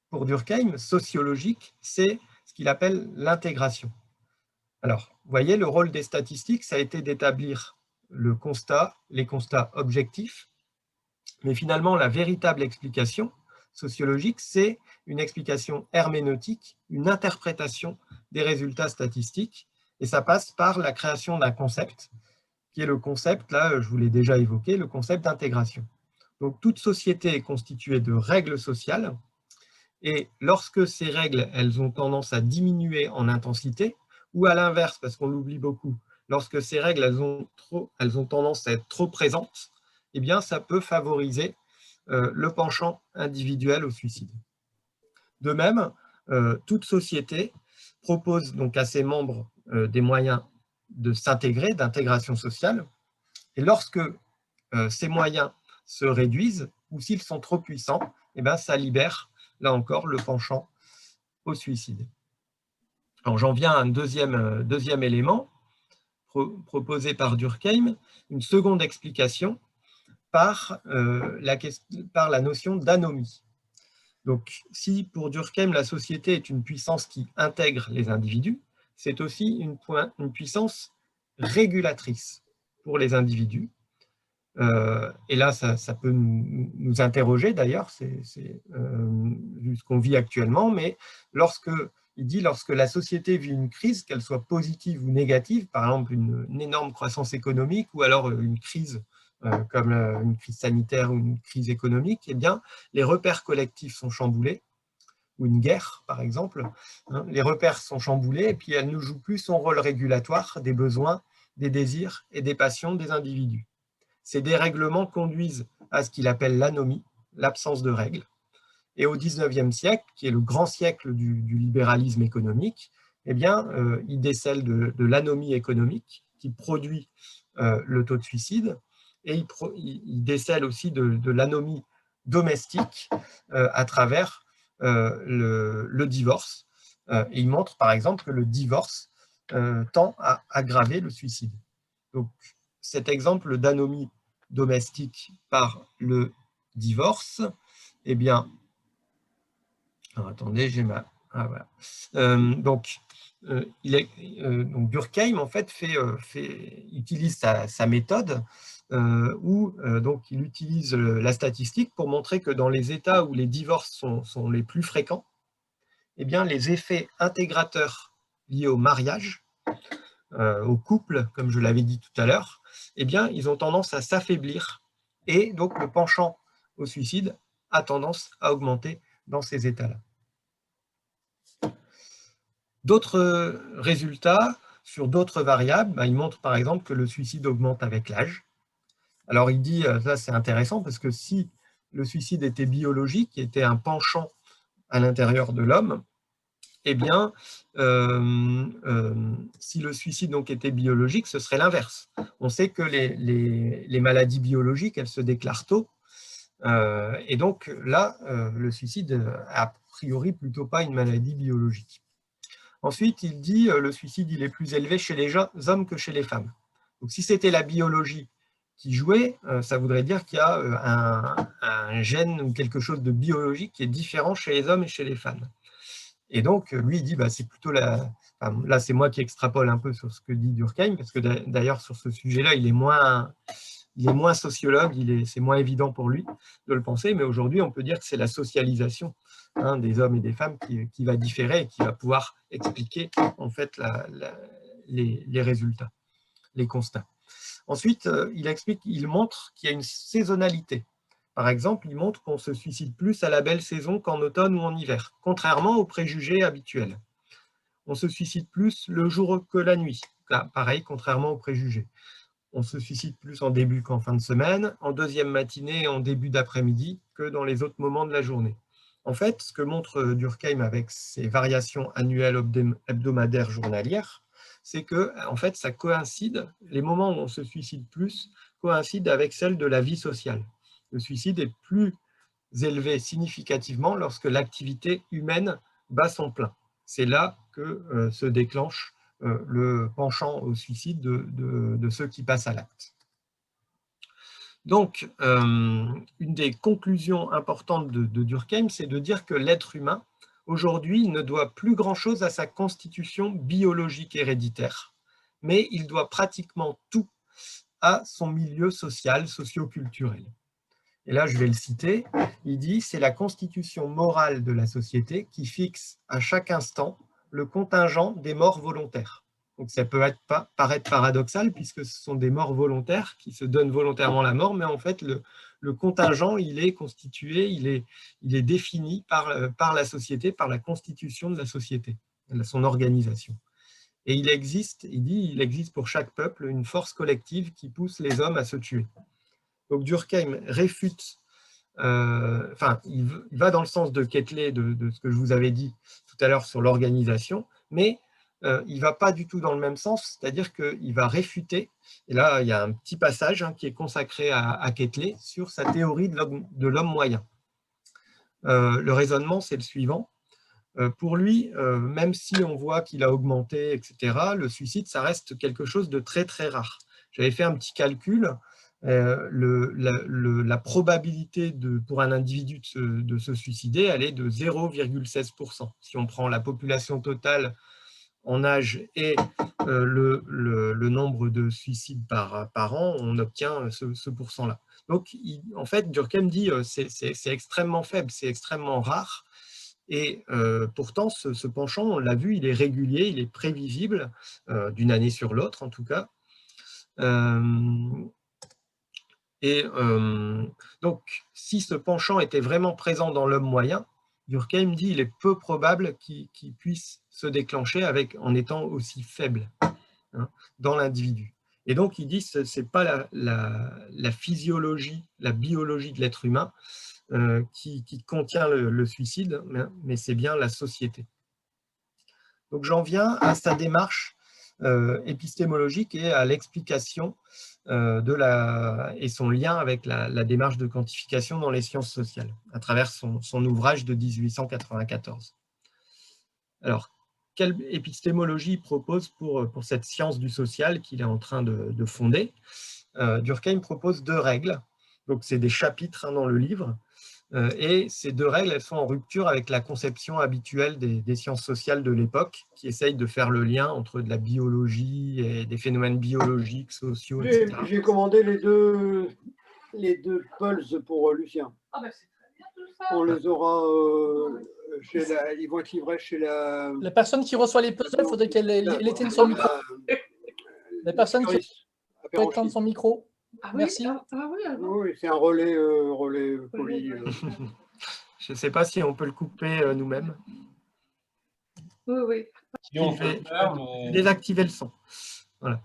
pour Durkheim, sociologique, c'est ce qu'il appelle l'intégration. Alors, vous voyez, le rôle des statistiques, ça a été d'établir les constats objectifs, mais finalement, la véritable explication sociologique, c'est une explication herméneutique, une interprétation des résultats statistiques, et ça passe par la création d'un concept, qui est le concept, là, je vous l'ai déjà évoqué, le concept d'intégration. Donc, toute société est constituée de règles sociales, et lorsque ces règles, elles ont tendance à diminuer en intensité, ou à l'inverse, parce qu'on l'oublie beaucoup, lorsque ces règles, elles ont tendance à être trop présentes, eh bien, ça peut favoriser le penchant individuel au suicide. De même, toute société propose donc à ses membres des moyens de s'intégrer, d'intégration sociale, et lorsque ces moyens se réduisent, ou s'ils sont trop puissants, eh bien, ça libère, là encore, le penchant au suicide. Alors, j'en viens à un deuxième élément proposé par Durkheim, une seconde explication par la notion d'anomie. Donc, si pour Durkheim, la société est une puissance qui intègre les individus, c'est aussi une puissance régulatrice pour les individus. Et là, ça peut nous interroger d'ailleurs, c'est vu ce qu'on vit actuellement, mais lorsque la société vit une crise, qu'elle soit positive ou négative, par exemple une énorme croissance économique ou alors une crise comme une crise sanitaire ou une crise économique, eh bien, les repères collectifs sont chamboulés, ou une guerre, par exemple. Les repères sont chamboulés et puis elle ne joue plus son rôle régulatoire des besoins, des désirs et des passions des individus. Ces dérèglements conduisent à ce qu'il appelle l'anomie, l'absence de règles. Et au XIXe siècle, qui est le grand siècle du libéralisme économique, eh bien, il décèle de l'anomie économique qui produit le taux de suicide, et il décèle aussi de l'anomie domestique à travers le divorce. Et il montre par exemple que le divorce tend à aggraver le suicide. Donc, cet exemple d'anomie domestique par le divorce, eh bien, alors attendez, j'ai ma... Ah, voilà. Donc, Durkheim, en fait, utilise sa méthode où donc, il utilise la statistique pour montrer que dans les États où les divorces sont les plus fréquents, eh bien, les effets intégrateurs liés au mariage, au couple, comme je l'avais dit tout à l'heure, eh bien, ils ont tendance à s'affaiblir et donc le penchant au suicide a tendance à augmenter dans ces états-là. D'autres résultats sur d'autres variables, il montre par exemple que le suicide augmente avec l'âge. Alors il dit, ça c'est intéressant, parce que si le suicide était biologique, était un penchant à l'intérieur de l'homme, eh bien, si le suicide donc était biologique, ce serait l'inverse. On sait que les maladies biologiques, elles se déclarent tôt, et donc là, le suicide, a priori, plutôt pas une maladie biologique. Ensuite, il dit le suicide il est plus élevé chez les hommes que chez les femmes. Donc, si c'était la biologie qui jouait, ça voudrait dire qu'il y a un gène ou quelque chose de biologique qui est différent chez les hommes et chez les femmes. Et donc, lui, il dit, bah, c'est plutôt la... Enfin, là, c'est moi qui extrapole un peu sur ce que dit Durkheim, parce que d'ailleurs, sur ce sujet-là, il est moins sociologue, c'est moins évident pour lui de le penser, mais aujourd'hui, on peut dire que c'est la socialisation des hommes et des femmes qui va différer et qui va pouvoir expliquer en fait les résultats, les constats. Ensuite, il montre qu'il y a une saisonnalité. Par exemple, il montre qu'on se suicide plus à la belle saison qu'en automne ou en hiver, contrairement aux préjugés habituels. On se suicide plus le jour que la nuit, là, pareil, contrairement aux préjugés. On se suicide plus en début qu'en fin de semaine, en deuxième matinée et en début d'après-midi que dans les autres moments de la journée. En fait, ce que montre Durkheim avec ses variations annuelles, hebdomadaires, journalières, c'est que en fait, ça coïncide, les moments où on se suicide plus coïncident avec celles de la vie sociale. Le suicide est plus élevé significativement lorsque l'activité humaine bat son plein. C'est là que se déclenche le penchant au suicide de ceux qui passent à l'acte. Donc, une des conclusions importantes de Durkheim, c'est de dire que l'être humain, aujourd'hui, ne doit plus grand-chose à sa constitution biologique héréditaire, mais il doit pratiquement tout à son milieu social, socio-culturel. Et là, je vais le citer, il dit « C'est la constitution morale de la société qui fixe à chaque instant le contingent des morts volontaires. » Donc ça peut paraître paradoxal, puisque ce sont des morts volontaires qui se donnent volontairement la mort, mais en fait, le contingent, il est constitué, il est défini par la société, par la constitution de la société, son organisation. Et il existe pour chaque peuple une force collective qui pousse les hommes à se tuer. Donc Durkheim réfute, il va dans le sens de Quetelet, de ce que je vous avais dit tout à l'heure sur l'organisation, mais il ne va pas du tout dans le même sens, c'est-à-dire qu'il va réfuter, et là il y a un petit passage qui est consacré à Quetelet sur sa théorie de l'homme moyen. Le raisonnement, c'est le suivant. Pour lui, même si on voit qu'il a augmenté, etc., le suicide, ça reste quelque chose de très très rare. J'avais fait un petit calcul, la probabilité pour un individu de se suicider, elle est de 0,16%. Si on prend la population totale en âge et le nombre de suicides par an, on obtient ce pourcent-là. Donc, en fait, Durkheim dit que c'est extrêmement faible, c'est extrêmement rare. Et pourtant, ce penchant, on l'a vu, il est régulier, il est prévisible, d'une année sur l'autre en tout cas. Donc, si ce penchant était vraiment présent dans l'homme moyen, Durkheim dit qu'il est peu probable qu'il puisse se déclencher en étant aussi faible dans l'individu. Et donc, il dit que ce n'est pas la physiologie, la biologie de l'être humain qui contient le suicide, mais c'est bien la société. Donc, j'en viens à sa démarche épistémologique et à l'explication et son lien avec la démarche de quantification dans les sciences sociales, à travers son ouvrage de 1894. Alors, quelle épistémologie il propose pour cette science du social qu'il est en train de fonder? Durkheim propose 2 règles, donc c'est des chapitres dans le livre, et ces 2 règles, elles sont en rupture avec la conception habituelle des sciences sociales de l'époque, qui essayent de faire le lien entre de la biologie et des phénomènes biologiques, sociaux, etc. J'ai commandé les deux pulses pour Lucien. Ah ben c'est très bien tout ça. On les aura ils vont être livrés chez la... La personne qui reçoit les puzzles, il faudrait qu'elle éteigne son micro. La personne qui peut éteindre son micro. Ah oui, Merci. Oui, c'est un relais poli. Je ne sais pas si on peut le couper nous-mêmes. Oui, oui. Si on peut le faire, mais... Désactiver le son. Voilà.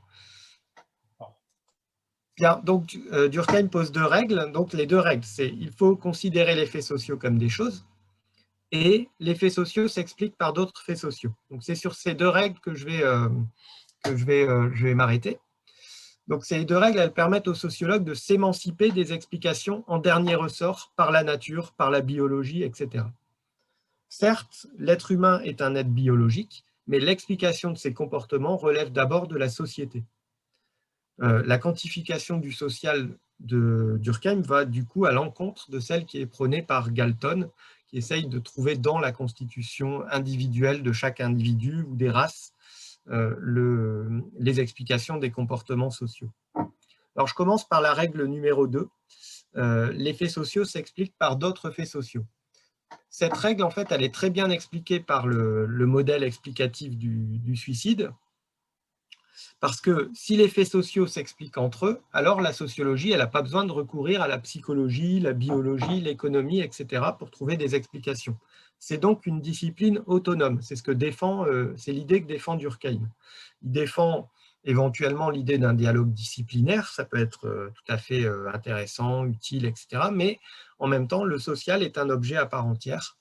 Bien, donc Durkheim pose deux règles. Donc les deux règles, c'est il faut considérer les faits sociaux comme des choses et les faits sociaux s'expliquent par d'autres faits sociaux. Donc c'est sur ces deux règles que je vais m'arrêter. Donc ces deux règles, elles permettent aux sociologues de s'émanciper des explications en dernier ressort par la nature, par la biologie, etc. Certes, l'être humain est un être biologique, mais l'explication de ses comportements relève d'abord de la société. La quantification du social de Durkheim va du coup à l'encontre de celle qui est prônée par Galton, qui essaye de trouver dans la constitution individuelle de chaque individu ou des races les explications des comportements sociaux. Alors je commence par la règle numéro 2. Les faits sociaux s'expliquent par d'autres faits sociaux. Cette règle, en fait, elle est très bien expliquée par le modèle explicatif du suicide, parce que si les faits sociaux s'expliquent entre eux, alors la sociologie, elle n'a pas besoin de recourir à la psychologie, la biologie, l'économie, etc. pour trouver des explications. C'est donc une discipline autonome. C'est ce que défend, c'est l'idée que défend Durkheim. Il défend éventuellement l'idée d'un dialogue disciplinaire, ça peut être tout à fait intéressant, utile, etc. Mais en même temps, le social est un objet à part entière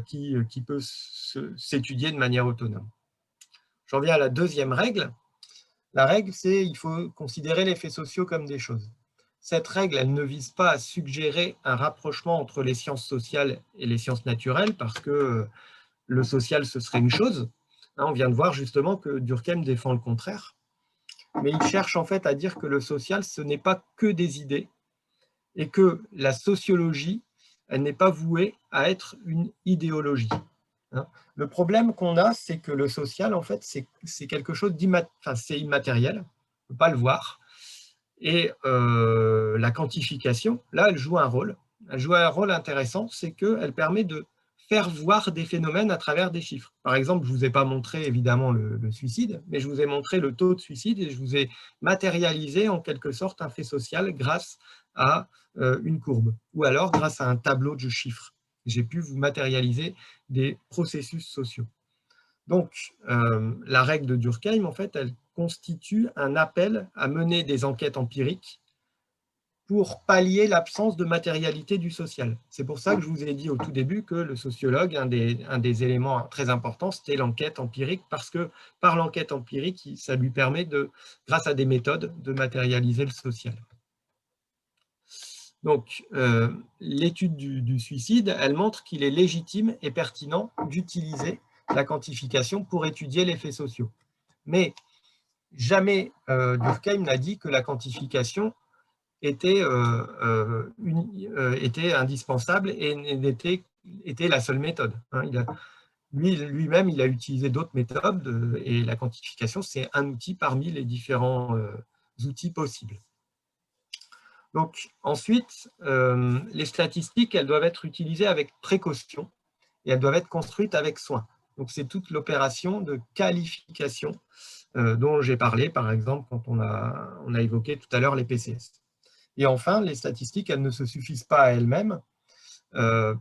qui peut s'étudier de manière autonome. J'en viens à la deuxième règle. La règle, c'est qu'il faut considérer les faits sociaux comme des choses. Cette règle, elle ne vise pas à suggérer un rapprochement entre les sciences sociales et les sciences naturelles, parce que le social, ce serait une chose. On vient de voir justement que Durkheim défend le contraire. Mais il cherche en fait à dire que le social, ce n'est pas que des idées, et que la sociologie, elle n'est pas vouée à être une idéologie. Le problème qu'on a, c'est que le social, en fait, c'est quelque chose immatériel, on ne peut pas le voir. Et la quantification, là, elle joue un rôle. Elle joue un rôle intéressant, c'est qu'elle permet de faire voir des phénomènes à travers des chiffres. Par exemple, je ne vous ai pas montré évidemment le suicide, mais je vous ai montré le taux de suicide et je vous ai matérialisé en quelque sorte un fait social grâce à une courbe, ou alors grâce à un tableau de chiffres. J'ai pu vous matérialiser des processus sociaux. Donc, la règle de Durkheim, en fait, elle constitue un appel à mener des enquêtes empiriques pour pallier l'absence de matérialité du social. C'est pour ça que je vous ai dit au tout début que le sociologue, un des éléments très importants, c'était l'enquête empirique, parce que par l'enquête empirique, ça lui permet, grâce à des méthodes, de matérialiser le social. Donc, l'étude du suicide, elle montre qu'il est légitime et pertinent d'utiliser la quantification pour étudier les faits sociaux. Mais jamais Durkheim n'a dit que la quantification était indispensable et était la seule méthode. Lui-même, il a utilisé d'autres méthodes et la quantification, c'est un outil parmi les différents outils possibles. Donc, ensuite, les statistiques, elles doivent être utilisées avec précaution et elles doivent être construites avec soin. Donc, c'est toute l'opération de qualification dont j'ai parlé, par exemple, quand on a évoqué tout à l'heure les PCS. Et enfin, les statistiques, elles ne se suffisent pas à elles-mêmes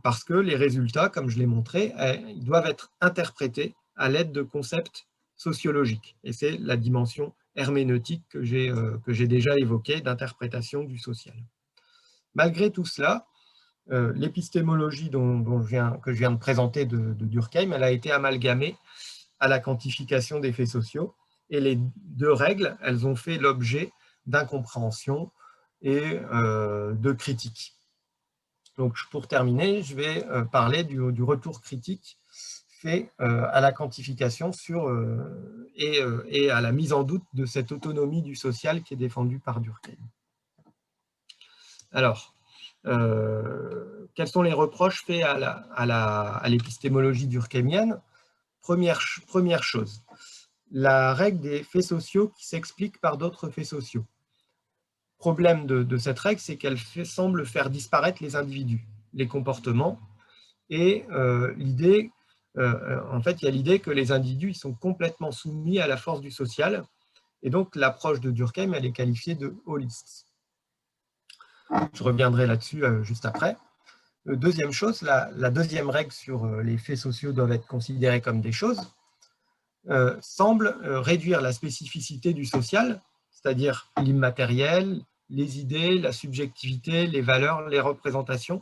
parce que les résultats, comme je l'ai montré, ils doivent être interprétés à l'aide de concepts sociologiques. Et c'est la dimension herméneutique que j'ai déjà évoquée d'interprétation du social. Malgré tout cela, l'épistémologie que je viens de présenter de Durkheim, elle a été amalgamée à la quantification des faits sociaux et les deux règles, elles ont fait l'objet d'incompréhension et de critique. Donc, pour terminer, je vais parler du retour critique fait à la quantification et à la mise en doute de cette autonomie du social qui est défendue par Durkheim. Alors, quels sont les reproches faits à l'épistémologie durkheimienne? Première chose, la règle des faits sociaux qui s'explique par d'autres faits sociaux. Problème de cette règle, c'est qu'elle semble faire disparaître les individus, les comportements, et l'idée, en fait, il y a l'idée que les individus ils sont complètement soumis à la force du social, et donc l'approche de Durkheim, elle est qualifiée de holiste. Je reviendrai là-dessus juste après. Deuxième chose, la deuxième règle sur les faits sociaux doivent être considérés comme des choses, semble réduire la spécificité du social, c'est-à-dire l'immatériel, les idées, la subjectivité, les valeurs, les représentations,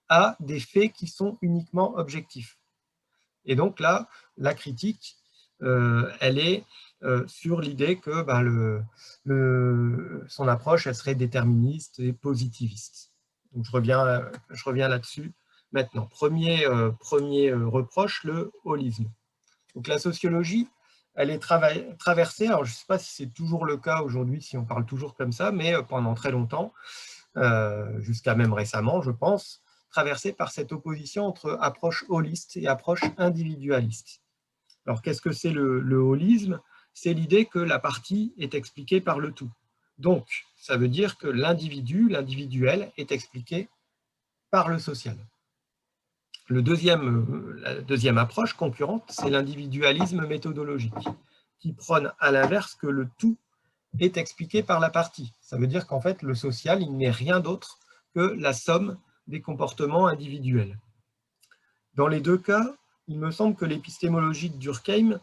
à des faits qui sont uniquement objectifs. Et donc là, la critique, elle est sur l'idée que son approche, elle serait déterministe et positiviste. Donc je reviens là-dessus maintenant. Premier reproche, le holisme. Donc la sociologie, elle est traversée, alors je ne sais pas si c'est toujours le cas aujourd'hui, si on parle toujours comme ça, mais pendant très longtemps, jusqu'à même récemment, je pense, traversée par cette opposition entre approche holiste et approche individualiste. Alors qu'est-ce que c'est le holisme? C'est l'idée que la partie est expliquée par le tout. Donc, ça veut dire que l'individuel, est expliqué par le social. La deuxième approche concurrente, c'est l'individualisme méthodologique, qui prône à l'inverse que le tout est expliqué par la partie. Ça veut dire qu'en fait, le social, il n'est rien d'autre que la somme des comportements individuels. Dans les deux cas, il me semble que l'épistémologie de Durkheim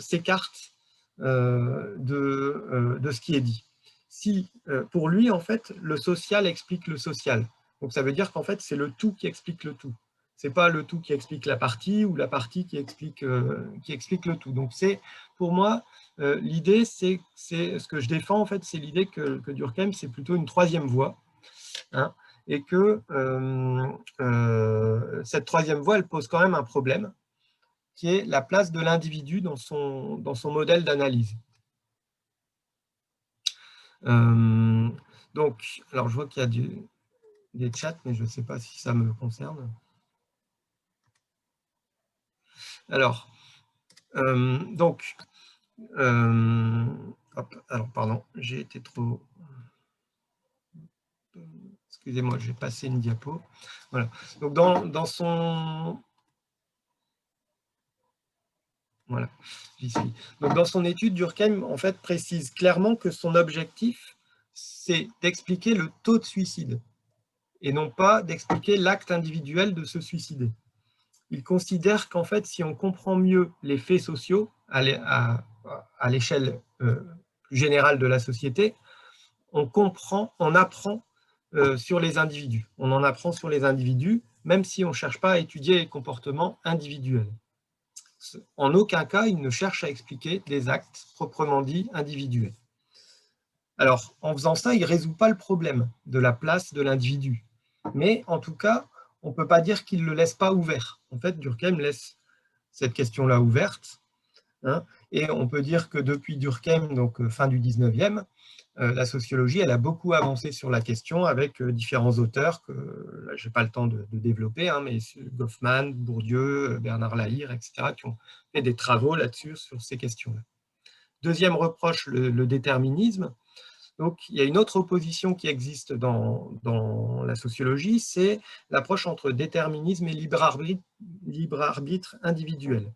s'écarte de ce qui est dit. Si, pour lui, en fait, le social explique le social. Donc ça veut dire qu'en fait, c'est le tout qui explique le tout. Ce n'est pas le tout qui explique la partie ou la partie qui explique le tout. Donc c'est, pour moi, l'idée, c'est ce que je défends, en fait, c'est l'idée que Durkheim, c'est plutôt une troisième voie. Hein, et que cette troisième voie, elle pose quand même un problème, qui est la place de l'individu dans son modèle d'analyse. Donc, alors je vois qu'il y a des chats, mais je ne sais pas si ça me concerne. Alors, alors pardon, j'ai été trop... Excusez-moi, j'ai passé une diapo. Voilà. Donc, dans son... Voilà, j'y suis. Donc, dans son étude, Durkheim, en fait, précise clairement que son objectif, c'est d'expliquer le taux de suicide et non pas d'expliquer l'acte individuel de se suicider. Il considère qu'en fait, si on comprend mieux les faits sociaux à l'échelle plus générale de la société, on apprend sur les individus. On en apprend sur les individus, même si on ne cherche pas à étudier les comportements individuels. En aucun cas, il ne cherche à expliquer des actes proprement dits individuels. Alors, en faisant ça, il ne résout pas le problème de la place de l'individu. Mais en tout cas, on ne peut pas dire qu'il ne le laisse pas ouvert. En fait, Durkheim laisse cette question-là ouverte. Hein, et on peut dire que depuis Durkheim, donc fin du 19e, la sociologie, elle a beaucoup avancé sur la question avec différents auteurs que je n'ai pas le temps de développer, hein, mais Goffman, Bourdieu, Bernard Lahire, etc., qui ont fait des travaux là-dessus, sur ces questions-là. Deuxième reproche, le déterminisme. Donc, il y a une autre opposition qui existe dans la sociologie, c'est l'approche entre déterminisme et libre arbitre individuel.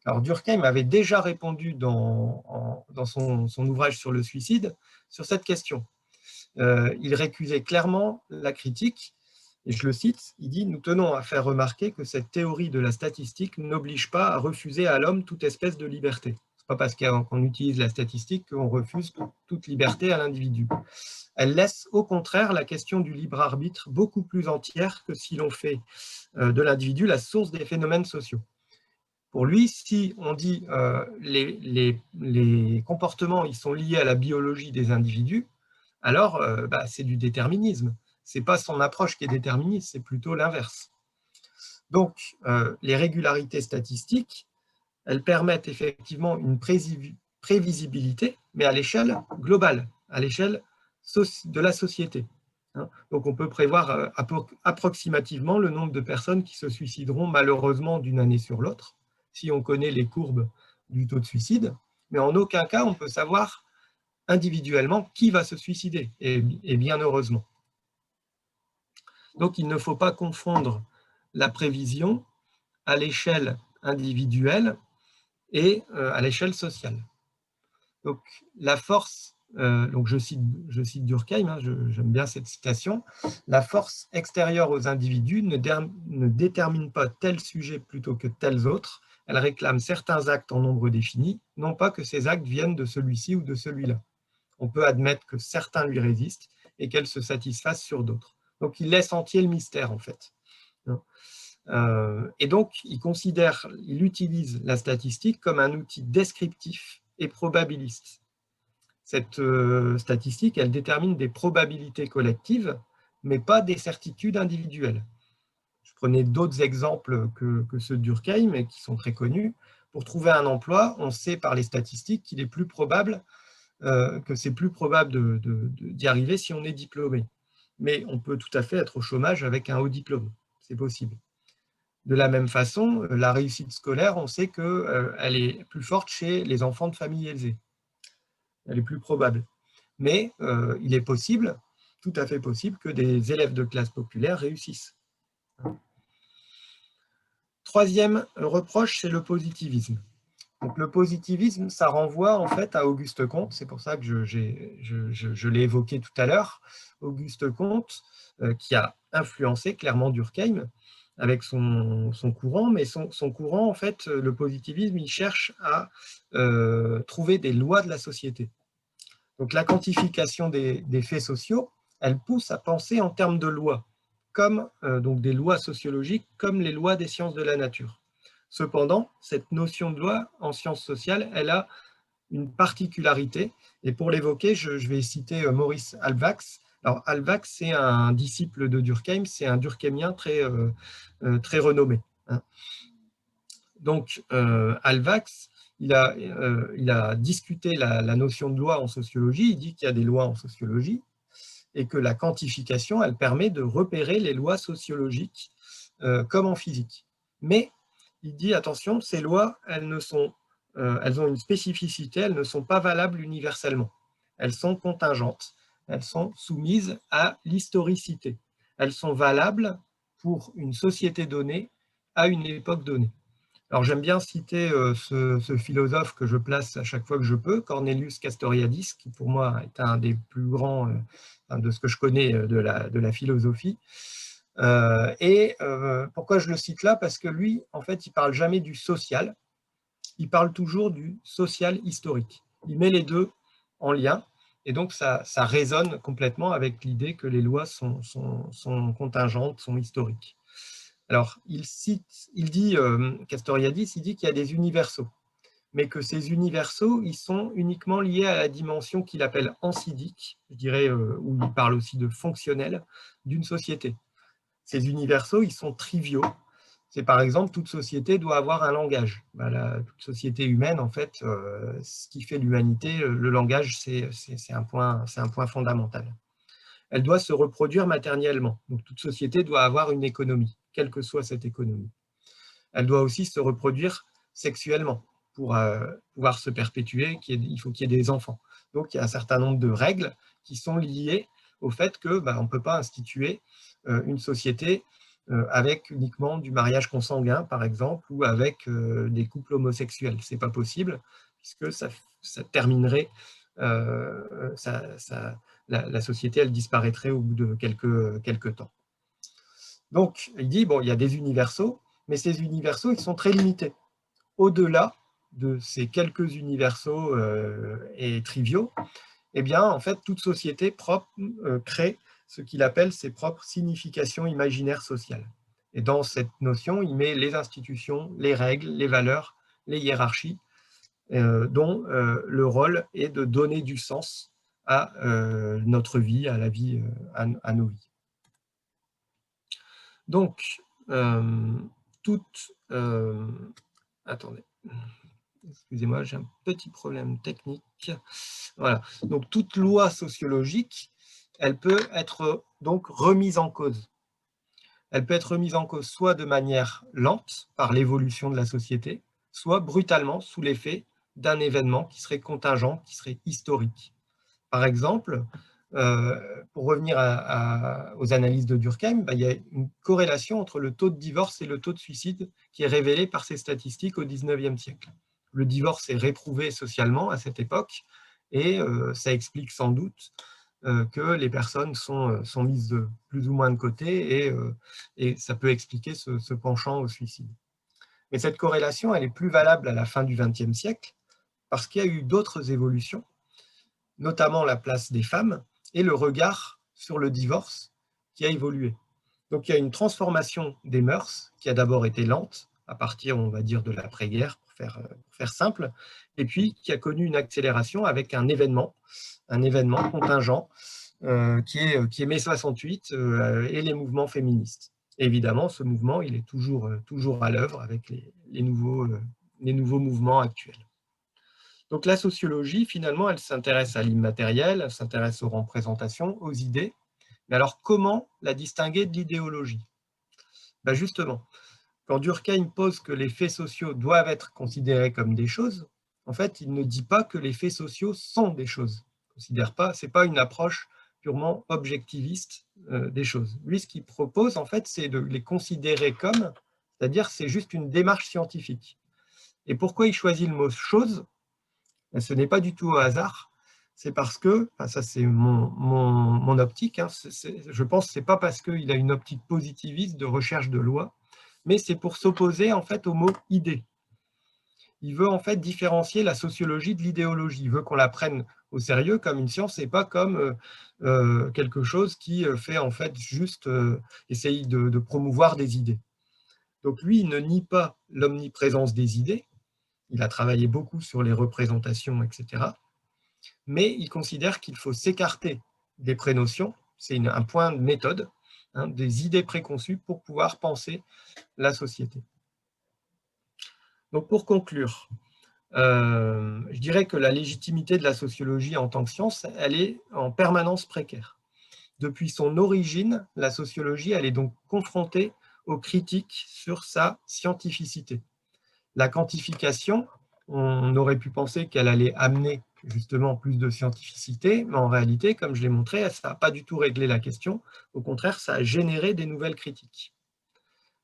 Alors, Durkheim avait déjà répondu dans son ouvrage sur le suicide sur cette question. Il récusait clairement la critique, et je le cite, il dit « Nous tenons à faire remarquer que cette théorie de la statistique n'oblige pas à refuser à l'homme toute espèce de liberté. Ce n'est pas parce qu'on utilise la statistique qu'on refuse toute liberté à l'individu. Elle laisse au contraire la question du libre arbitre beaucoup plus entière que si l'on fait de l'individu la source des phénomènes sociaux. » Pour lui, si on dit les comportements ils sont liés à la biologie des individus, alors c'est du déterminisme. Ce n'est pas son approche qui est déterministe, c'est plutôt l'inverse. Donc, les régularités statistiques, elles permettent effectivement une prévisibilité, mais à l'échelle globale, à l'échelle de la société. Donc, on peut prévoir approximativement le nombre de personnes qui se suicideront malheureusement d'une année sur l'autre, si on connaît les courbes du taux de suicide, mais en aucun cas on peut savoir individuellement qui va se suicider, et bien heureusement. Donc il ne faut pas confondre la prévision à l'échelle individuelle et à l'échelle sociale. Donc la force, donc je cite Durkheim, hein, j'aime bien cette citation, la force extérieure aux individus ne détermine pas tel sujet plutôt que tels autres. Elle réclame certains actes en nombre défini, non pas que ces actes viennent de celui-ci ou de celui-là. On peut admettre que certains lui résistent et qu'elles se satisfassent sur d'autres. Donc, il laisse entier le mystère, en fait. Et donc, il utilise la statistique comme un outil descriptif et probabiliste. Cette statistique, elle détermine des probabilités collectives, mais pas des certitudes individuelles. Je prenais d'autres exemples que ceux de Durkheim, et qui sont très connus. Pour trouver un emploi, on sait par les statistiques qu'il est plus probable, que c'est plus probable d'y arriver si on est diplômé. Mais on peut tout à fait être au chômage avec un haut diplôme. C'est possible. De la même façon, la réussite scolaire, on sait qu'elle est plus forte chez les enfants de familles aisées. Elle est plus probable. Mais il est possible, tout à fait possible, que des élèves de classe populaire réussissent. Troisième reproche, c'est le positivisme. Donc, le positivisme, ça renvoie en fait à Auguste Comte, c'est pour ça que je l'ai évoqué tout à l'heure. Auguste Comte, qui a influencé clairement Durkheim avec son courant, mais son courant, en fait, le positivisme, il cherche à trouver des lois de la société. Donc, la quantification des faits sociaux, elle pousse à penser en termes de lois, comme donc des lois sociologiques, comme les lois des sciences de la nature. Cependant, cette notion de loi en sciences sociales, elle a une particularité, et pour l'évoquer, je vais citer Maurice Halbwachs. Alors, Halbwachs, c'est un disciple de Durkheim, c'est un durkheimien très renommé. Donc, Halbwachs, il a discuté la notion de loi en sociologie, il dit qu'il y a des lois en sociologie, et que la quantification, elle permet de repérer les lois sociologiques comme en physique. Mais il dit, attention, ces lois, elles ont une spécificité, elles ne sont pas valables universellement. Elles sont contingentes, elles sont soumises à l'historicité. Elles sont valables pour une société donnée à une époque donnée. Alors j'aime bien citer ce philosophe que je place à chaque fois que je peux, Cornelius Castoriadis, qui pour moi est un des plus grands de ce que je connais de la philosophie. Pourquoi je le cite là? Parce que lui, en fait, il ne parle jamais du social, il parle toujours du social historique. Il met les deux en lien, et donc ça résonne complètement avec l'idée que les lois sont contingentes, sont historiques. Alors, Castoriadis, il dit qu'il y a des universaux, mais que ces universaux, ils sont uniquement liés à la dimension qu'il appelle ensidique, je dirais, où il parle aussi de fonctionnel, d'une société. Ces universaux, ils sont triviaux. C'est par exemple, toute société doit avoir un langage. Toute société humaine, en fait, ce qui fait l'humanité, le langage, c'est un point fondamental. Elle doit se reproduire matériellement. Donc, toute société doit avoir une économie, quelle que soit cette économie. Elle doit aussi se reproduire sexuellement pour pouvoir se perpétuer. Il faut qu'il y ait des enfants. Donc, il y a un certain nombre de règles qui sont liées au fait qu'on ne peut pas instituer une société avec uniquement du mariage consanguin, par exemple, ou avec des couples homosexuels. Ce n'est pas possible, puisque ça terminerait, la société, elle disparaîtrait au bout de quelques temps. Donc, il dit, bon, il y a des universaux, mais ces universaux, ils sont très limités. Au-delà de ces quelques universaux et triviaux, eh bien, en fait, toute société propre crée ce qu'il appelle ses propres significations imaginaires sociales. Et dans cette notion, il met les institutions, les règles, les valeurs, les hiérarchies, dont le rôle est de donner du sens à notre vie, à la vie, à nos vies. Donc, attendez, excusez-moi, j'ai un petit problème technique. Voilà. Donc, toute loi sociologique, elle peut être donc remise en cause. Elle peut être remise en cause soit de manière lente, par l'évolution de la société, soit brutalement, sous l'effet d'un événement qui serait contingent, qui serait historique. Par exemple, pour revenir aux analyses de Durkheim, il y a une corrélation entre le taux de divorce et le taux de suicide qui est révélé par ces statistiques au XIXe siècle. Le divorce est réprouvé socialement à cette époque et ça explique sans doute que les personnes sont mises de plus ou moins de côté et ça peut expliquer ce penchant au suicide. Mais cette corrélation, elle est plus valable à la fin du XXe siècle parce qu'il y a eu d'autres évolutions notamment la place des femmes et le regard sur le divorce qui a évolué. Donc il y a une transformation des mœurs qui a d'abord été lente, à partir, on va dire, de l'après-guerre, pour faire simple, et puis qui a connu une accélération avec un événement contingent qui est mai 68 et les mouvements féministes. Et évidemment, ce mouvement, il est toujours à l'œuvre avec les nouveaux mouvements actuels. Donc la sociologie, finalement, elle s'intéresse à l'immatériel, elle s'intéresse aux représentations, aux idées. Mais alors, comment la distinguer de l'idéologie? Ben justement, quand Durkheim pose que les faits sociaux doivent être considérés comme des choses, en fait, il ne dit pas que les faits sociaux sont des choses. Ce n'est pas une approche purement objectiviste des choses. Lui, ce qu'il propose, en fait, c'est de les considérer comme, c'est-à-dire c'est juste une démarche scientifique. Et pourquoi il choisit le mot « chose » ? Ben, ce n'est pas du tout au hasard. C'est parce que, enfin, ça c'est mon optique, hein, je pense que ce n'est pas parce qu'il a une optique positiviste de recherche de loi, mais c'est pour s'opposer en fait au mot « idée ». Il veut en fait différencier la sociologie de l'idéologie. Il veut qu'on la prenne au sérieux comme une science et pas comme quelque chose qui fait en fait juste essayer de promouvoir des idées. Donc lui, il ne nie pas l'omniprésence des idées. Il a travaillé beaucoup sur les représentations, etc. Mais il considère qu'il faut s'écarter des prénotions, c'est un point de méthode, hein, des idées préconçues pour pouvoir penser la société. Donc pour conclure, je dirais que la légitimité de la sociologie en tant que science, elle est en permanence précaire. Depuis son origine, la sociologie, elle est donc confrontée aux critiques sur sa scientificité. La quantification, on aurait pu penser qu'elle allait amener justement plus de scientificité, mais en réalité, comme je l'ai montré, ça n'a pas du tout réglé la question. Au contraire, ça a généré des nouvelles critiques.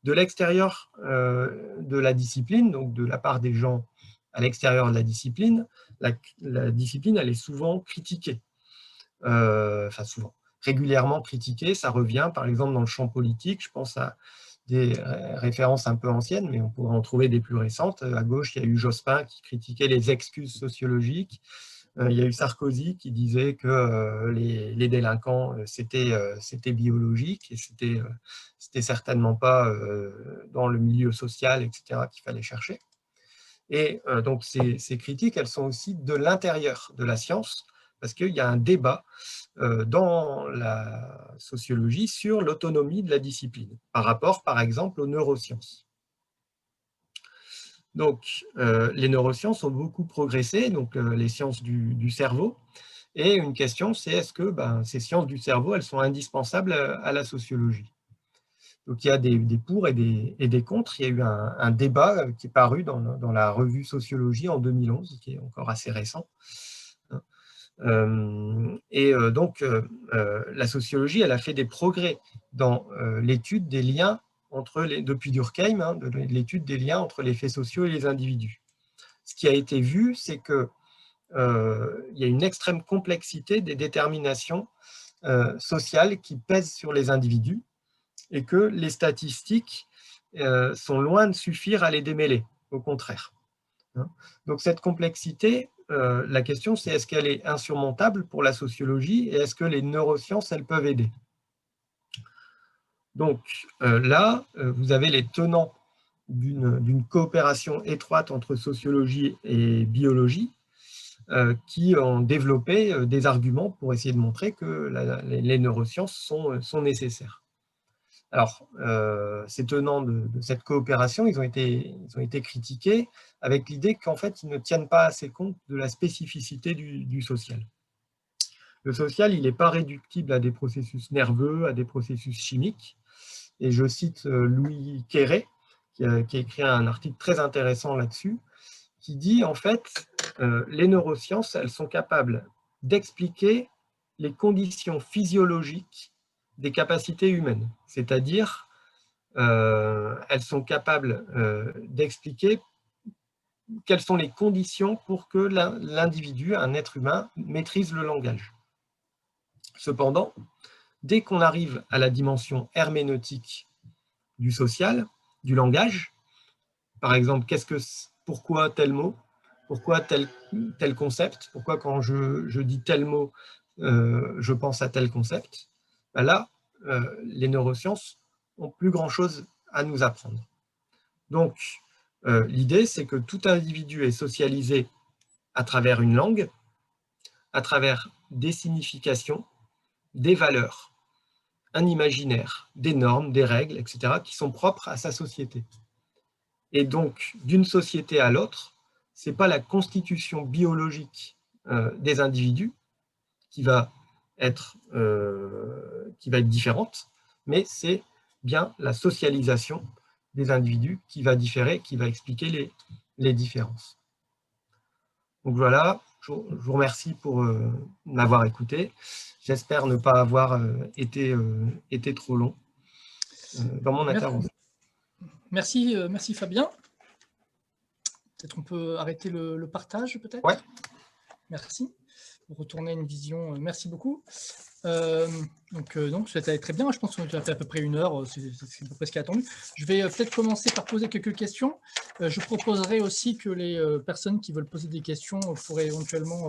De l'extérieur de la discipline, donc de la part des gens à l'extérieur de la discipline, la discipline, elle est souvent critiquée. Enfin, souvent, régulièrement critiquée, ça revient, par exemple, dans le champ politique, je pense à des références un peu anciennes, mais on pourrait en trouver des plus récentes. À gauche, il y a eu Jospin qui critiquait les excuses sociologiques. Il y a eu Sarkozy qui disait que les délinquants, c'était biologique et c'était certainement pas dans le milieu social, etc., qu'il fallait chercher. Et donc, ces critiques, elles sont aussi de l'intérieur de la science, parce qu'il y a un débat dans la sociologie sur l'autonomie de la discipline, par rapport, par exemple, aux neurosciences. Donc, les neurosciences ont beaucoup progressé, donc les sciences du cerveau, et une question, c'est est-ce que ces sciences du cerveau, elles sont indispensables à la sociologie? Donc, il y a des pour et des contre. Il y a eu un débat qui est paru dans la revue Sociologie en 2011, qui est encore assez récent. Donc, la sociologie, elle a fait des progrès dans l'étude des liens depuis Durkheim, hein, de l'étude des liens entre les faits sociaux et les individus. Ce qui a été vu, c'est qu'il y a une extrême complexité des déterminations sociales qui pèsent sur les individus et que les statistiques sont loin de suffire à les démêler, au contraire. Donc cette complexité, la question c'est est-ce qu'elle est insurmontable pour la sociologie et est-ce que les neurosciences, elles peuvent aider? Donc là, vous avez les tenants d'une coopération étroite entre sociologie et biologie qui ont développé des arguments pour essayer de montrer que les neurosciences sont nécessaires. Alors, ces tenants de cette coopération, ils ont été critiqués avec l'idée qu'en fait, ils ne tiennent pas assez compte de la spécificité du social. Le social, il n'est pas réductible à des processus nerveux, à des processus chimiques. Et je cite Louis Quéré, qui a écrit un article très intéressant là-dessus, qui dit en fait, les neurosciences, elles sont capables d'expliquer les conditions physiologiques des capacités humaines, c'est-à-dire elles sont capables d'expliquer quelles sont les conditions pour que l'individu, un être humain, maîtrise le langage. Cependant, dès qu'on arrive à la dimension herméneutique du social, du langage, par exemple, pourquoi tel mot, Pourquoi tel concept? Pourquoi quand je dis tel mot, je pense à tel concept? Ben là, les neurosciences n'ont plus grand-chose à nous apprendre. Donc, l'idée, c'est que tout individu est socialisé à travers une langue, à travers des significations, des valeurs, un imaginaire, des normes, des règles, etc., qui sont propres à sa société. Et donc, d'une société à l'autre, ce n'est pas la constitution biologique des individus qui va être différente, mais c'est bien la socialisation des individus qui va différer, qui va expliquer les différences. Donc voilà, je vous remercie pour m'avoir écouté. J'espère ne pas avoir été trop long dans mon intervention. Merci, merci Fabien. Peut-être on peut arrêter le partage, peut-être? Ouais. Merci. Pour retourner à une vision, merci beaucoup. Donc, ça a été très bien. Je pense qu'on a fait à peu près 1 heure, c'est à peu près ce qui est attendu. Je vais peut-être commencer par poser quelques questions. Je proposerai aussi que les personnes qui veulent poser des questions pourraient éventuellement,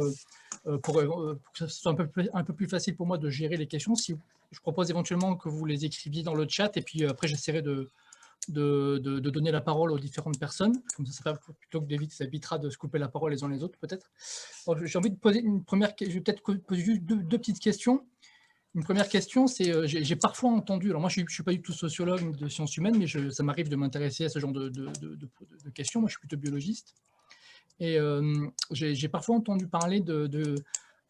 pour que ce soit un peu plus facile pour moi de gérer les questions, je propose éventuellement que vous les écriviez dans le chat et puis après j'essaierai de donner la parole aux différentes personnes. Comme ça plutôt que d'éviter, ça évitera de se couper la parole les uns les autres, peut-être. J'ai envie de poser une première question. Je vais peut-être poser juste deux petites questions. Une première question, c'est j'ai parfois entendu, alors moi je ne suis pas du tout sociologue de sciences humaines, mais ça m'arrive de m'intéresser à ce genre de questions. Moi je suis plutôt biologiste. Et j'ai parfois entendu parler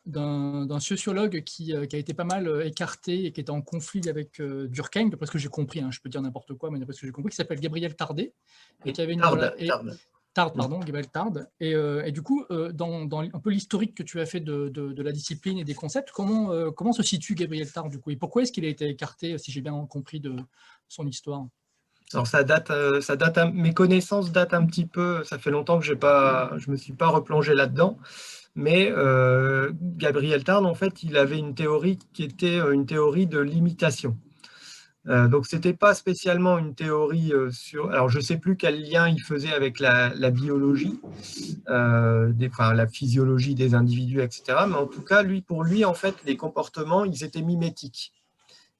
d'un sociologue qui a été pas mal écarté et qui était en conflit avec Durkheim, d'après ce que j'ai compris, hein, je peux dire n'importe quoi, mais d'après ce que j'ai compris, qui s'appelle Gabriel Tardet. Et qui avait Tarde, pardon, Gabriel Tarde. Et du coup, dans un peu l'historique que tu as fait de la discipline et des concepts, comment se situe Gabriel Tarde, du coup, et pourquoi est-ce qu'il a été écarté, si j'ai bien compris de son histoire? Alors mes connaissances datent un petit peu, ça fait longtemps que je me suis pas replongé là-dedans, mais Gabriel Tarde, en fait, il avait une théorie qui était une théorie de l'imitation. Donc, ce n'était pas spécialement une théorie sur... Alors, je ne sais plus quel lien il faisait avec la biologie, la physiologie des individus, etc. Mais en tout cas, pour lui, en fait, les comportements, ils étaient mimétiques.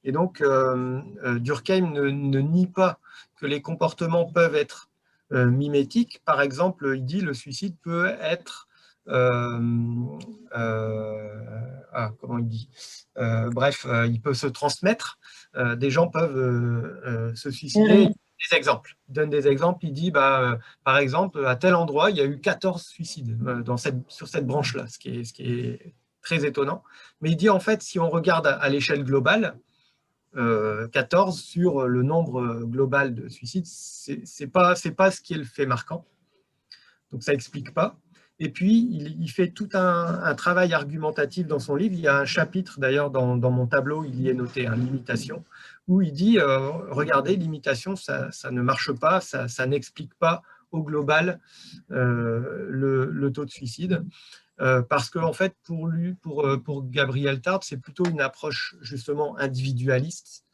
Et donc, Durkheim ne nie pas que les comportements peuvent être mimétiques. Par exemple, il dit le suicide peut être... comment il dit bref, il peut se transmettre. Des gens peuvent se suicider. Il donne des exemples. Il dit, par exemple, à tel endroit, il y a eu 14 suicides sur cette branche-là, ce qui est très étonnant. Mais il dit, en fait, si on regarde à l'échelle globale, 14 sur le nombre global de suicides, c'est pas ce qui est le fait marquant. Donc, ça n'explique pas. Et puis, il fait tout un travail argumentatif dans son livre. Il y a un chapitre, d'ailleurs, dans mon tableau, il y est noté, l'imitation, où il dit, regardez, l'imitation, ça ne marche pas, ça n'explique pas au global le taux de suicide. Parce qu'en fait, pour Gabriel Tarde, c'est plutôt une approche justement individualiste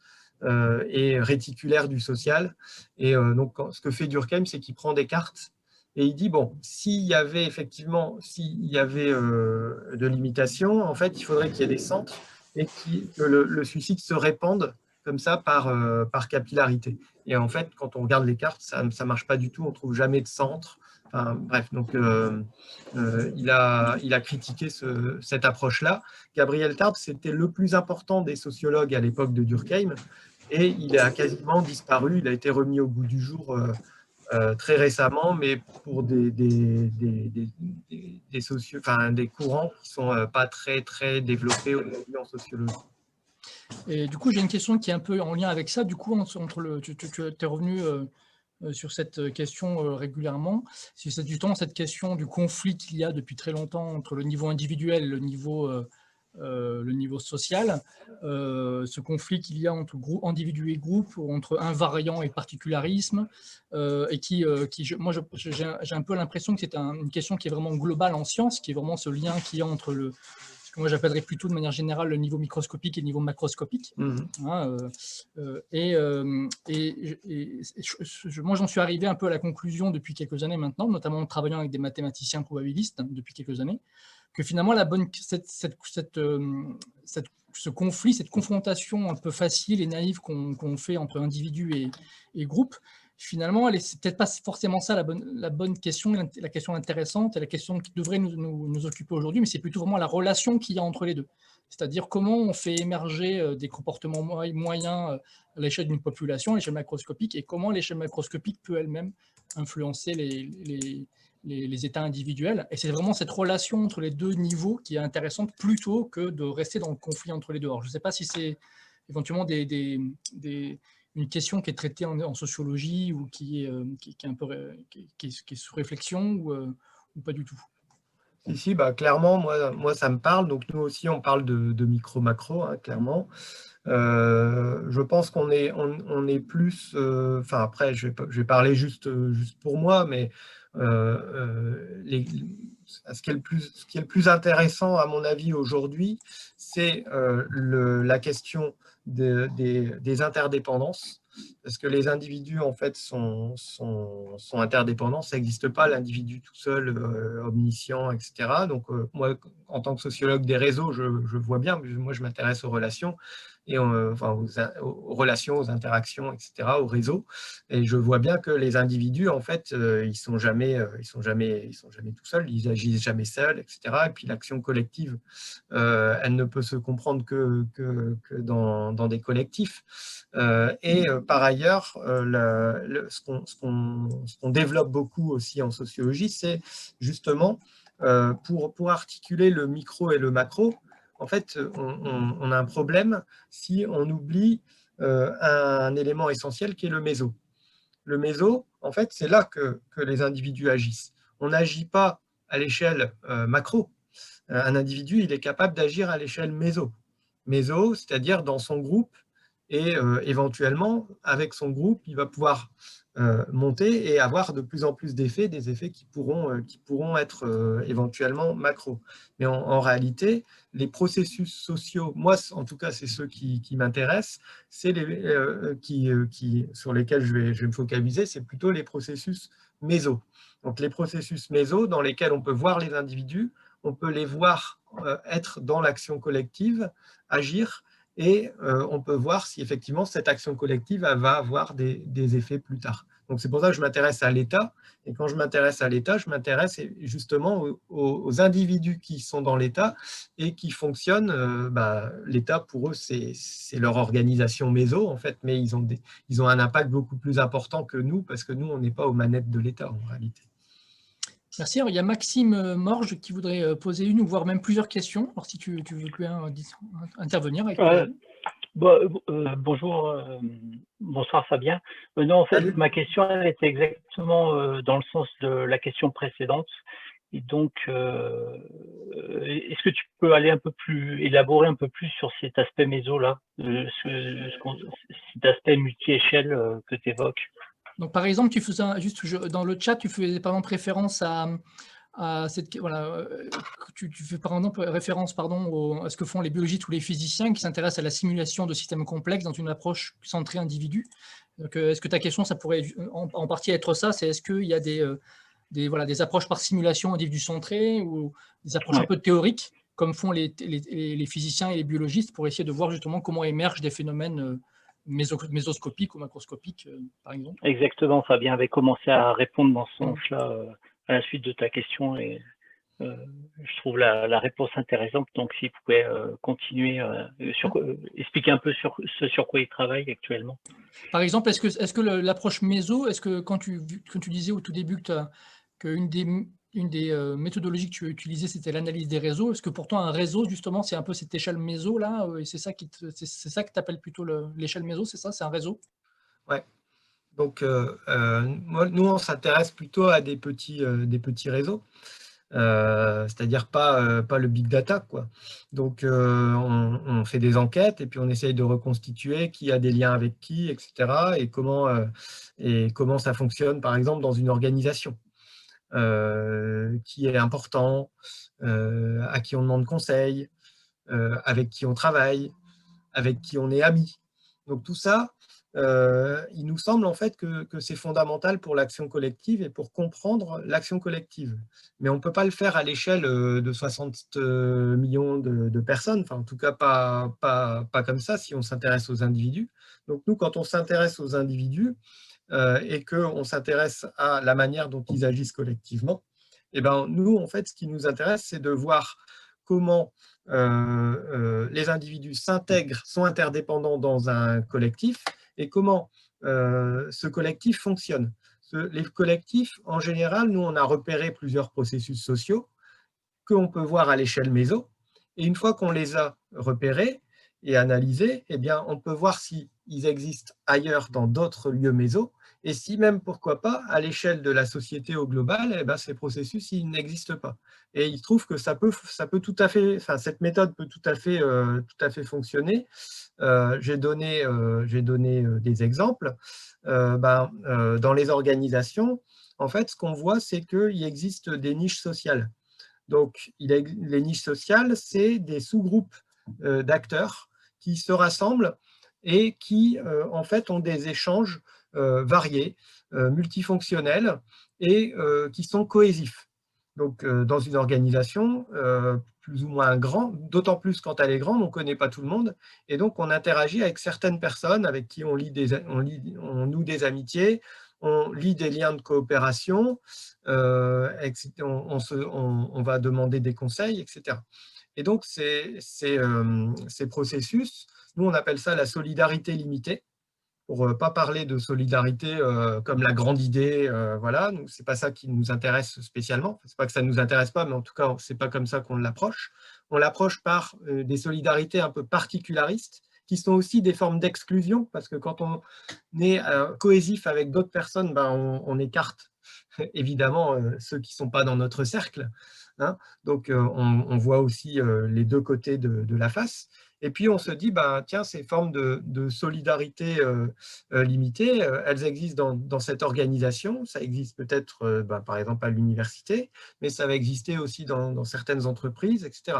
et réticulaire du social. Et donc, ce que fait Durkheim, c'est qu'il prend des cartes et il dit, bon, s'il y avait de l'imitation, en fait, il faudrait qu'il y ait des centres et que le suicide se répande comme ça par capillarité. Et en fait, quand on regarde les cartes, ça ne marche pas du tout, on ne trouve jamais de centre. Enfin, bref, donc il a critiqué cette approche-là. Gabriel Tarde, c'était le plus important des sociologues à l'époque de Durkheim, et il a quasiment disparu, il a été remis au goût du jour très récemment, mais pour des courants qui ne sont pas très, très développés aujourd'hui en sociologie. Et du coup, j'ai une question qui est un peu en lien avec ça. Du coup, tu es revenu sur cette question régulièrement. Si c'est du temps, cette question du conflit qu'il y a depuis très longtemps entre le niveau individuel et le niveau social, ce conflit qu'il y a entre individus et groupes, entre invariant et particularisme, et moi j'ai un peu l'impression que c'est une question qui est vraiment globale en science, qui est vraiment ce lien qu'il y a entre ce Moi, j'appellerais plutôt de manière générale le niveau microscopique et le niveau macroscopique. Hein, moi, j'en suis arrivé un peu à la conclusion depuis quelques années maintenant, notamment en travaillant avec des mathématiciens probabilistes depuis quelques années, que finalement, ce conflit, cette confrontation un peu facile et naïve qu'on fait entre individus et groupes, finalement, c'est peut-être pas forcément ça la bonne question, la question intéressante, et la question qui devrait nous occuper aujourd'hui, mais c'est plutôt vraiment la relation qu'il y a entre les deux. C'est-à-dire comment on fait émerger des comportements moyens à l'échelle d'une population, à l'échelle macroscopique, et comment l'échelle macroscopique peut elle-même influencer les états individuels. Et c'est vraiment cette relation entre les deux niveaux qui est intéressante plutôt que de rester dans le conflit entre les deux. Alors, je ne sais pas si c'est éventuellement une question qui est traitée en sociologie ou qui est sous réflexion ou pas du tout. Si, bah, clairement, moi, ça me parle. Donc, nous aussi, on parle de micro-macro, hein, clairement. Je pense qu'on est plus... Enfin, après, je vais parler juste pour moi, mais ce qui est le plus intéressant, à mon avis, aujourd'hui, c'est la question des interdépendances. Parce que les individus, en fait, sont interdépendants. Ça n'existe pas, l'individu tout seul, omniscient, etc. Donc, moi, en tant que sociologue des réseaux, je vois bien, moi, je m'intéresse aux relations, et enfin, aux relations, aux interactions, etc., au réseau. Et je vois bien que les individus, en fait, ils sont jamais tout seuls, ils agissent jamais seuls, etc. Et puis l'action collective, elle ne peut se comprendre que dans des collectifs. Par ailleurs, ce qu'on développe beaucoup aussi en sociologie, c'est justement pour articuler le micro et le macro. En fait, on a un problème si on oublie un élément essentiel qui est le méso. Le méso, en fait, c'est là que les individus agissent. On n'agit pas à l'échelle macro. Un individu, il est capable d'agir à l'échelle méso. Méso, c'est-à-dire dans son groupe, et éventuellement, avec son groupe, il va pouvoir monter et avoir de plus en plus d'effets, des effets qui pourront être éventuellement macro. Mais en réalité, les processus sociaux, moi en tout cas c'est ceux qui m'intéressent, c'est sur lesquels je vais me focaliser, c'est plutôt les processus méso. Donc les processus méso dans lesquels on peut voir les individus, on peut les voir être dans l'action collective, agir, et on peut voir si effectivement cette action collective va avoir des effets plus tard. Donc c'est pour ça que je m'intéresse à l'État, et quand je m'intéresse à l'État, je m'intéresse justement aux individus qui sont dans l'État et qui fonctionnent. L'État, pour eux, c'est leur organisation méso, en fait, mais ils ont un impact beaucoup plus important que nous, parce que nous, on n'est pas aux manettes de l'État, en réalité. Merci. Alors, il y a Maxime Morge qui voudrait poser une ou voire même plusieurs questions. Alors, si tu veux bien intervenir. Bonjour, bonsoir Fabien. Non, en fait, ma question elle était exactement dans le sens de la question précédente. Et donc, est-ce que tu peux élaborer un peu plus sur cet aspect méso-là, cet aspect multi-échelle que tu évoques? Donc, par exemple, tu faisais dans le chat, tu faisais par exemple référence à cette, voilà, tu fais par exemple référence à ce que font les biologistes ou les physiciens qui s'intéressent à la simulation de systèmes complexes dans une approche centrée individu. Donc, est-ce que ta question, ça pourrait en partie être ça? C'est est-ce qu'il y a des approches par simulation individu centrée ou des approches un peu théoriques comme font les physiciens et les biologistes pour essayer de voir justement comment émergent des phénomènes mésoscopiques ou macroscopiques, par exemple? Exactement, Fabien avait commencé à répondre dans ce sens-là à la suite de ta question, et je trouve la réponse intéressante. Donc, s'il pouvait continuer, expliquer un peu ce sur quoi il travaille actuellement. Par exemple, est-ce que l'approche méso, est-ce que quand tu disais au tout début qu'une des méthodologies que tu as utilisées, c'était l'analyse des réseaux, est-ce que pourtant un réseau, justement, c'est un peu cette échelle méso là, et c'est ça que tu appelles plutôt l'échelle méso, c'est ça? C'est un réseau? Ouais. Donc, nous, on s'intéresse plutôt à des petits réseaux, c'est-à-dire pas le big data, quoi. Donc, on fait des enquêtes et puis on essaye de reconstituer qui a des liens avec qui, etc. Et comment ça fonctionne, par exemple, dans une organisation. Qui est important, à qui on demande conseil, avec qui on travaille, avec qui on est amis. Donc tout ça, il nous semble en fait que c'est fondamental pour l'action collective et pour comprendre l'action collective. Mais on ne peut pas le faire à l'échelle de 60 millions de personnes, enfin en tout cas pas comme ça si on s'intéresse aux individus. Donc nous, quand on s'intéresse aux individus et qu'on s'intéresse à la manière dont ils agissent collectivement, eh ben, nous, en fait, ce qui nous intéresse, c'est de voir comment les individus s'intègrent, sont interdépendants dans un collectif et comment ce collectif fonctionne. Les collectifs, en général, nous, on a repéré plusieurs processus sociaux qu'on peut voir à l'échelle méso. Et une fois qu'on les a repérés et analysés, eh bien, on peut voir s'ils existent ailleurs dans d'autres lieux méso et si même, pourquoi pas, à l'échelle de la société au global, eh bien, ces processus ils n'existent pas. Et il trouve que ça peut tout à fait, enfin, cette méthode peut tout à fait fonctionner. J'ai donné des exemples. Dans les organisations, en fait, ce qu'on voit, c'est qu'il existe des niches sociales. Donc, les niches sociales, c'est des sous-groupes d'acteurs qui se rassemblent et qui, en fait, ont des échanges variés, multifonctionnels et qui sont cohésifs. Donc, dans une organisation plus ou moins grande, d'autant plus quand elle est grande, on ne connaît pas tout le monde, et donc on interagit avec certaines personnes avec qui on noue des amitiés, on lie des liens de coopération, on va demander des conseils, etc. Et donc, ces processus, nous, on appelle ça la solidarité limitée, pour ne pas parler de solidarité comme la grande idée. Voilà, ce n'est pas ça qui nous intéresse spécialement. Ce n'est pas que ça ne nous intéresse pas, mais en tout cas, ce n'est pas comme ça qu'on l'approche. On l'approche par des solidarités un peu particularistes, qui sont aussi des formes d'exclusion, parce que quand on est cohésif avec d'autres personnes, ben, on écarte évidemment ceux qui ne sont pas dans notre cercle. Hein. Donc, on voit aussi les deux côtés de la face. Et puis, on se dit, bah, tiens, ces formes de solidarité limitée, elles existent dans cette organisation. Ça existe peut-être, par exemple, à l'université, mais ça va exister aussi dans certaines entreprises, etc.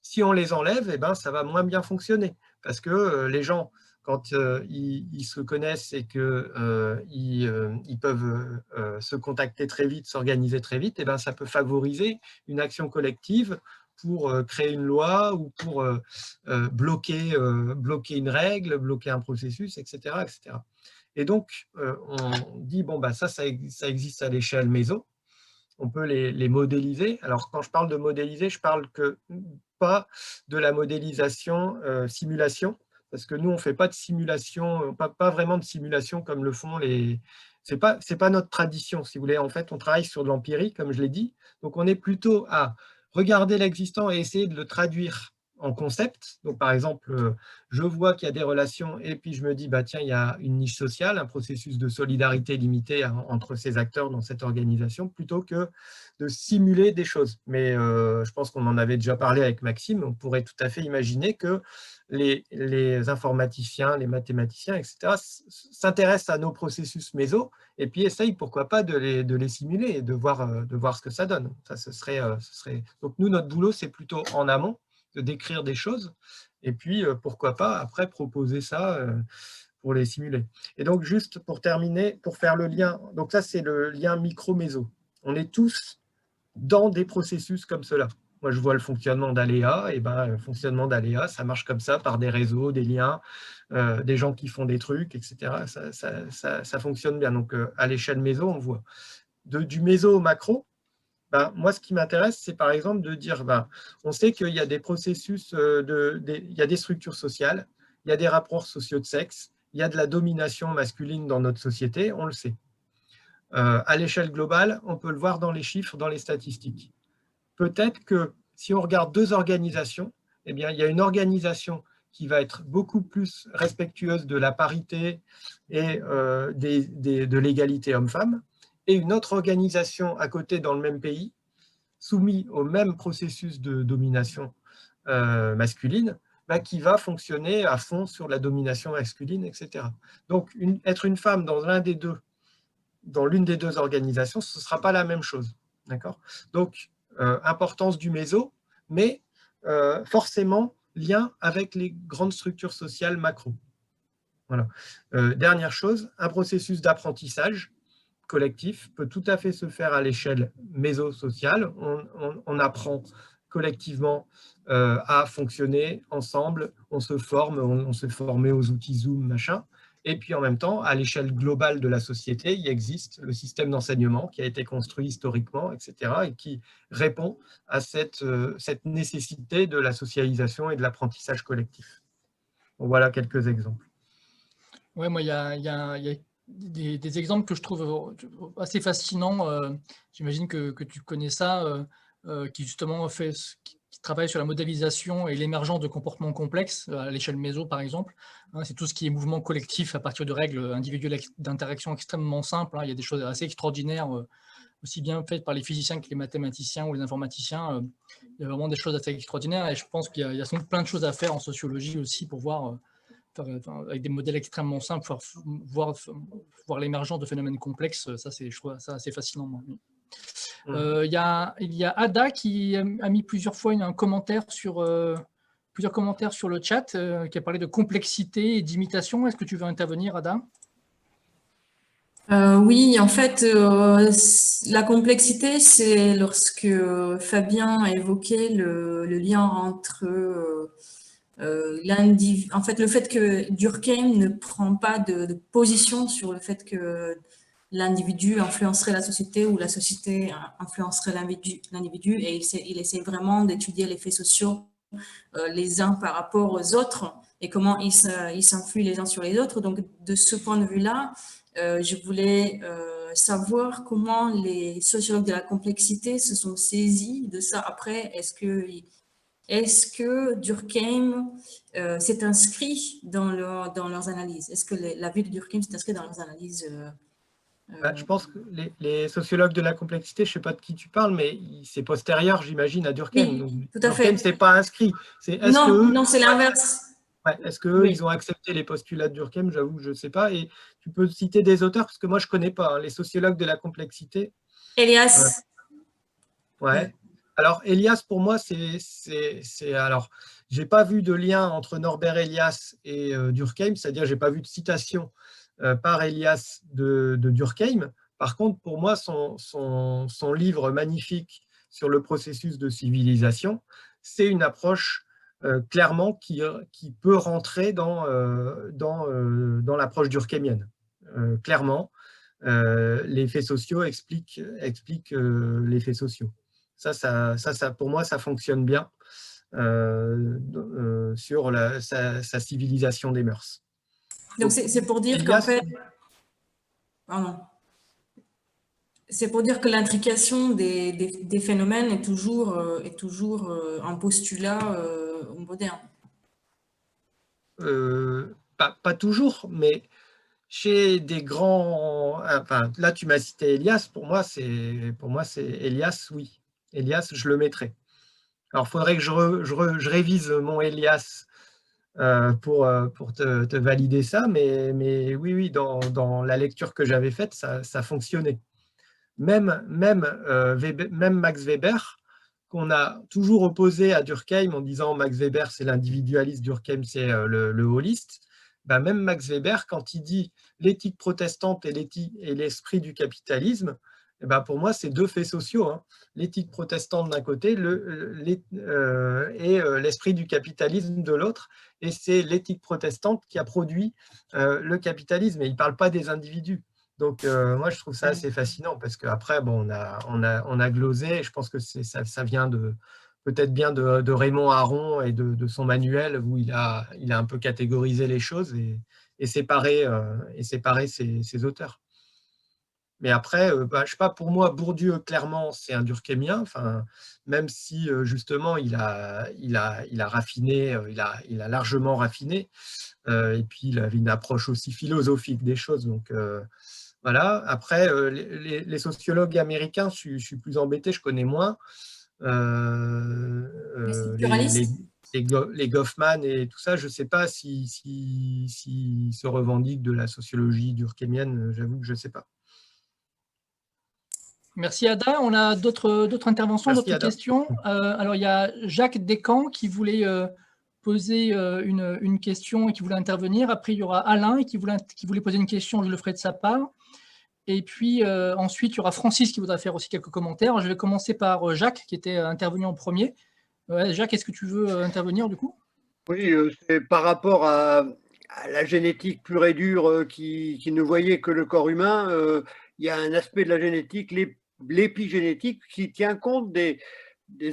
Si on les enlève, eh ben, ça va moins bien fonctionner parce que les gens, quand ils se connaissent et qu'ils peuvent se contacter très vite, s'organiser très vite, eh ben, ça peut favoriser une action collective pour créer une loi ou pour bloquer une règle, bloquer un processus, etc. etc. Et donc, on dit, bon, bah, ça existe à l'échelle méso. On peut les modéliser. Alors, quand je parle de modéliser, je parle pas de la modélisation simulation, parce que nous, on ne fait pas de simulation, pas vraiment de simulation comme le font les... Ce n'est pas notre tradition, si vous voulez. En fait, on travaille sur de l'empirie, comme je l'ai dit. Donc, on est plutôt à regarder l'existant et essayer de le traduire en concept. Donc, par exemple, je vois qu'il y a des relations et puis je me dis, bah, tiens, il y a une niche sociale, un processus de solidarité limité entre ces acteurs dans cette organisation, plutôt que de simuler des choses. Mais je pense qu'on en avait déjà parlé avec Maxime, on pourrait tout à fait imaginer que les informaticiens, les mathématiciens, etc., s'intéressent à nos processus méso et puis essayent, pourquoi pas, de les simuler et de voir ce que ça donne. Ça, ce serait... Donc nous, notre boulot, c'est plutôt en amont, de décrire des choses, et puis pourquoi pas, après, proposer ça pour les simuler. Et donc, juste pour terminer, pour faire le lien, donc ça, c'est le lien micro-méso. On est tous dans des processus comme cela. Moi, je vois le fonctionnement d'Aléa, et ben, le fonctionnement d'Aléa, ça marche comme ça, par des réseaux, des liens, des gens qui font des trucs, etc. Ça fonctionne bien. Donc, à l'échelle méso, on voit. Du méso au macro, ben, moi, ce qui m'intéresse, c'est par exemple de dire, ben, on sait qu'il y a des processus, il y a des structures sociales, il y a des rapports sociaux de sexe, il y a de la domination masculine dans notre société, on le sait. À l'échelle globale, on peut le voir dans les chiffres, dans les statistiques. Peut-être que si on regarde deux organisations, eh bien, il y a une organisation qui va être beaucoup plus respectueuse de la parité et de l'égalité homme-femme, et une autre organisation à côté dans le même pays, soumise au même processus de domination masculine, bah, qui va fonctionner à fond sur la domination masculine, etc. Donc, être une femme dans l'une des deux organisations, ce ne sera pas la même chose. D'accord ? Donc, importance du méso, mais forcément, lien avec les grandes structures sociales macro. Voilà. Dernière chose, un processus d'apprentissage collectif peut tout à fait se faire à l'échelle mésosociale. On apprend collectivement à fonctionner ensemble, on se forme, on se formait aux outils Zoom, machin. Et puis en même temps, à l'échelle globale de la société, il existe le système d'enseignement qui a été construit historiquement, etc., et qui répond à cette nécessité de la socialisation et de l'apprentissage collectif. Donc, voilà quelques exemples. Ouais, moi, il y a des exemples que je trouve assez fascinants. J'imagine que tu connais ça, qui justement qui travaille sur la modélisation et l'émergence de comportements complexes à l'échelle méso, par exemple. Hein, c'est tout ce qui est mouvement collectif à partir de règles individuelles d'interaction extrêmement simples. Hein. Il y a des choses assez extraordinaires, aussi bien faites par les physiciens que les mathématiciens ou les informaticiens. Il y a vraiment des choses assez extraordinaires et je pense qu'il y a sans doute plein de choses à faire en sociologie aussi pour voir avec des modèles extrêmement simples, voir l'émergence de phénomènes complexes. Ça, je trouve ça assez fascinant. Moi. Il y a Ada qui a mis plusieurs fois plusieurs commentaires sur le chat, qui a parlé de complexité et d'imitation. Est-ce que tu veux intervenir, Ada ? Oui, en fait, la complexité, c'est lorsque Fabien a évoqué le lien entre en fait, le fait que Durkheim ne prend pas de position sur le fait que l'individu influencerait la société ou la société influencerait l'individu, et il essaie vraiment d'étudier les faits sociaux les uns par rapport aux autres et comment ils s'influent les uns sur les autres. Donc, de ce point de vue-là, je voulais savoir comment les sociologues de la complexité se sont saisis de ça après. Est-ce que Durkheim s'est inscrit dans leurs analyses? Est-ce que la vie de Durkheim s'est inscrite dans leurs analyses? Je pense que les sociologues de la complexité, je ne sais pas de qui tu parles, mais c'est postérieur, j'imagine, à Durkheim. Oui, donc, tout à Durkheim, fait. ce n'est pas inscrit. Non, c'est l'inverse. Est-ce qu'eux, Oui. ils ont accepté les postulats de Durkheim? J'avoue que je ne sais pas. Et tu peux citer des auteurs, parce que moi, je ne connais pas les sociologues de la complexité. Elias. Ouais. Alors, Elias, pour moi, alors, je n'ai pas vu de lien entre Norbert Elias et Durkheim, c'est-à-dire je n'ai pas vu de citation par Elias de Durkheim. Par contre, pour moi, son livre magnifique sur le processus de civilisation, c'est une approche clairement qui peut rentrer dans l'approche durkheimienne. Clairement, les faits sociaux expliquent les faits sociaux. Ça, pour moi, ça fonctionne bien sur sa civilisation des mœurs. Donc, c'est pour dire qu'en fait... Pardon. C'est pour dire que l'intrication des phénomènes est toujours un postulat moderne. Pas toujours, mais chez des grands... Enfin, là, tu m'as cité Elias. Pour moi, c'est Elias, oui. Elias, je le mettrai. Alors, il faudrait que je révise mon Elias pour te valider ça, mais oui, dans la lecture que j'avais faite, ça fonctionnait. Même Max Weber, qu'on a toujours opposé à Durkheim en disant Max Weber c'est l'individualiste, Durkheim c'est le holiste, même Max Weber, quand il dit l'éthique protestante et l'esprit du capitalisme, pour moi c'est deux faits sociaux. Hein. L'éthique protestante d'un côté et l'esprit du capitalisme de l'autre, et c'est l'éthique protestante qui a produit le capitalisme, et il ne parle pas des individus. Donc, moi, je trouve ça assez fascinant parce qu'après, bon, on a glosé. Je pense que ça vient peut-être bien de Raymond Aron et de son manuel où il a un peu catégorisé les choses et séparé ses auteurs. Mais après, je sais pas, pour moi, Bourdieu, clairement, c'est un durkheimien. Enfin, même si, justement, il a raffiné, il a largement raffiné. Et puis, il avait une approche aussi philosophique des choses. Donc, voilà. Après, les sociologues américains, je suis plus embêté, je connais moins. Les Goffman et tout ça, je ne sais pas s'ils se revendiquent de la sociologie durkheimienne, j'avoue que je ne sais pas. Merci Ada. On a d'autres interventions, d'autres questions. Alors, il y a Jacques Descamps qui voulait poser une question et qui voulait intervenir. Après, il y aura Alain qui voulait poser une question, je le ferai de sa part. Et puis ensuite, il y aura Francis qui voudra faire aussi quelques commentaires. Je vais commencer par Jacques qui était intervenu en premier. Jacques, est-ce que tu veux intervenir du coup? Oui, c'est par rapport à la génétique pure et dure qui ne voyait que le corps humain. Il y a un aspect de la génétique, l'épigénétique, qui tient compte des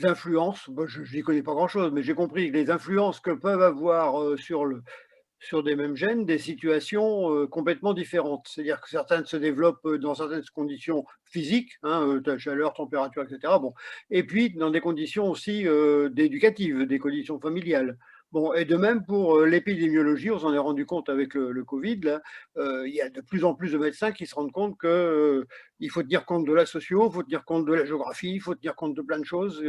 influences. Bon, je n'y connais pas grand-chose, mais j'ai compris que les influences que peuvent avoir sur des mêmes gènes, des situations complètement différentes. C'est-à-dire que certaines se développent dans certaines conditions physiques, hein, chaleur, température, etc. Bon. Et puis dans des conditions aussi d'éducatives, des conditions familiales. Bon, et de même pour l'épidémiologie, on s'en est rendu compte avec le Covid. Là, il y a de plus en plus de médecins qui se rendent compte qu'il faut tenir compte de la socio, il faut tenir compte de la géographie, il faut tenir compte de plein de choses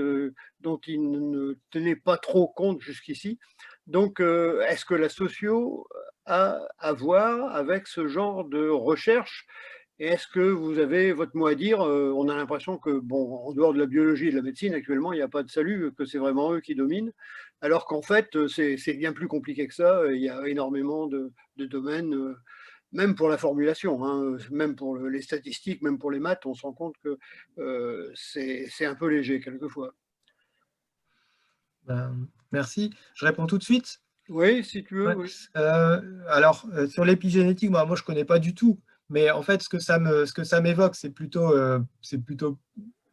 dont ils ne tenaient pas trop compte jusqu'ici. Donc, est-ce que la socio a à voir avec ce genre de recherche? Et est-ce que vous avez votre mot à dire? On a l'impression que, bon, en dehors de la biologie et de la médecine, actuellement, il n'y a pas de salut, que c'est vraiment eux qui dominent, alors qu'en fait, c'est bien plus compliqué que ça. Il y a énormément de domaines, même pour la formulation, hein, même pour les statistiques, même pour les maths, on se rend compte que c'est un peu léger quelquefois. Merci. Je réponds tout de suite. Oui, si tu veux. Ouais. Oui. Alors, sur l'épigénétique, moi, je ne connais pas du tout. Mais en fait, ce que ça m'évoque, c'est plutôt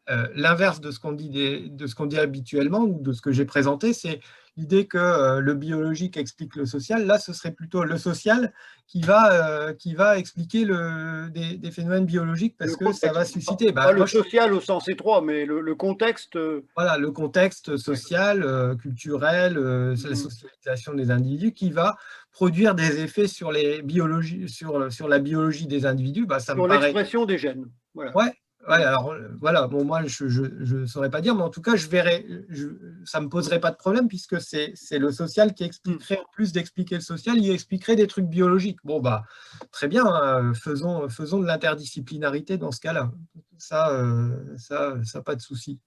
l'inverse de ce qu'on dit habituellement ou de ce que j'ai présenté. C'est l'idée que le biologique explique le social. Là, ce serait plutôt le social qui va expliquer des phénomènes biologiques parce que ça va susciter… Pas le social au sens étroit, mais le contexte. Voilà, le contexte social, culturel, la socialisation des individus qui va produire des effets sur la biologie des individus. Ça sur me paraît… l'expression des gènes. Voilà. Ouais, alors voilà, bon, moi je ne saurais pas dire, mais en tout cas, ça ne me poserait pas de problème puisque c'est le social qui expliquerait, en plus d'expliquer le social, il expliquerait des trucs biologiques. Bon, très bien, hein, faisons de l'interdisciplinarité dans ce cas-là. Ça, pas de souci.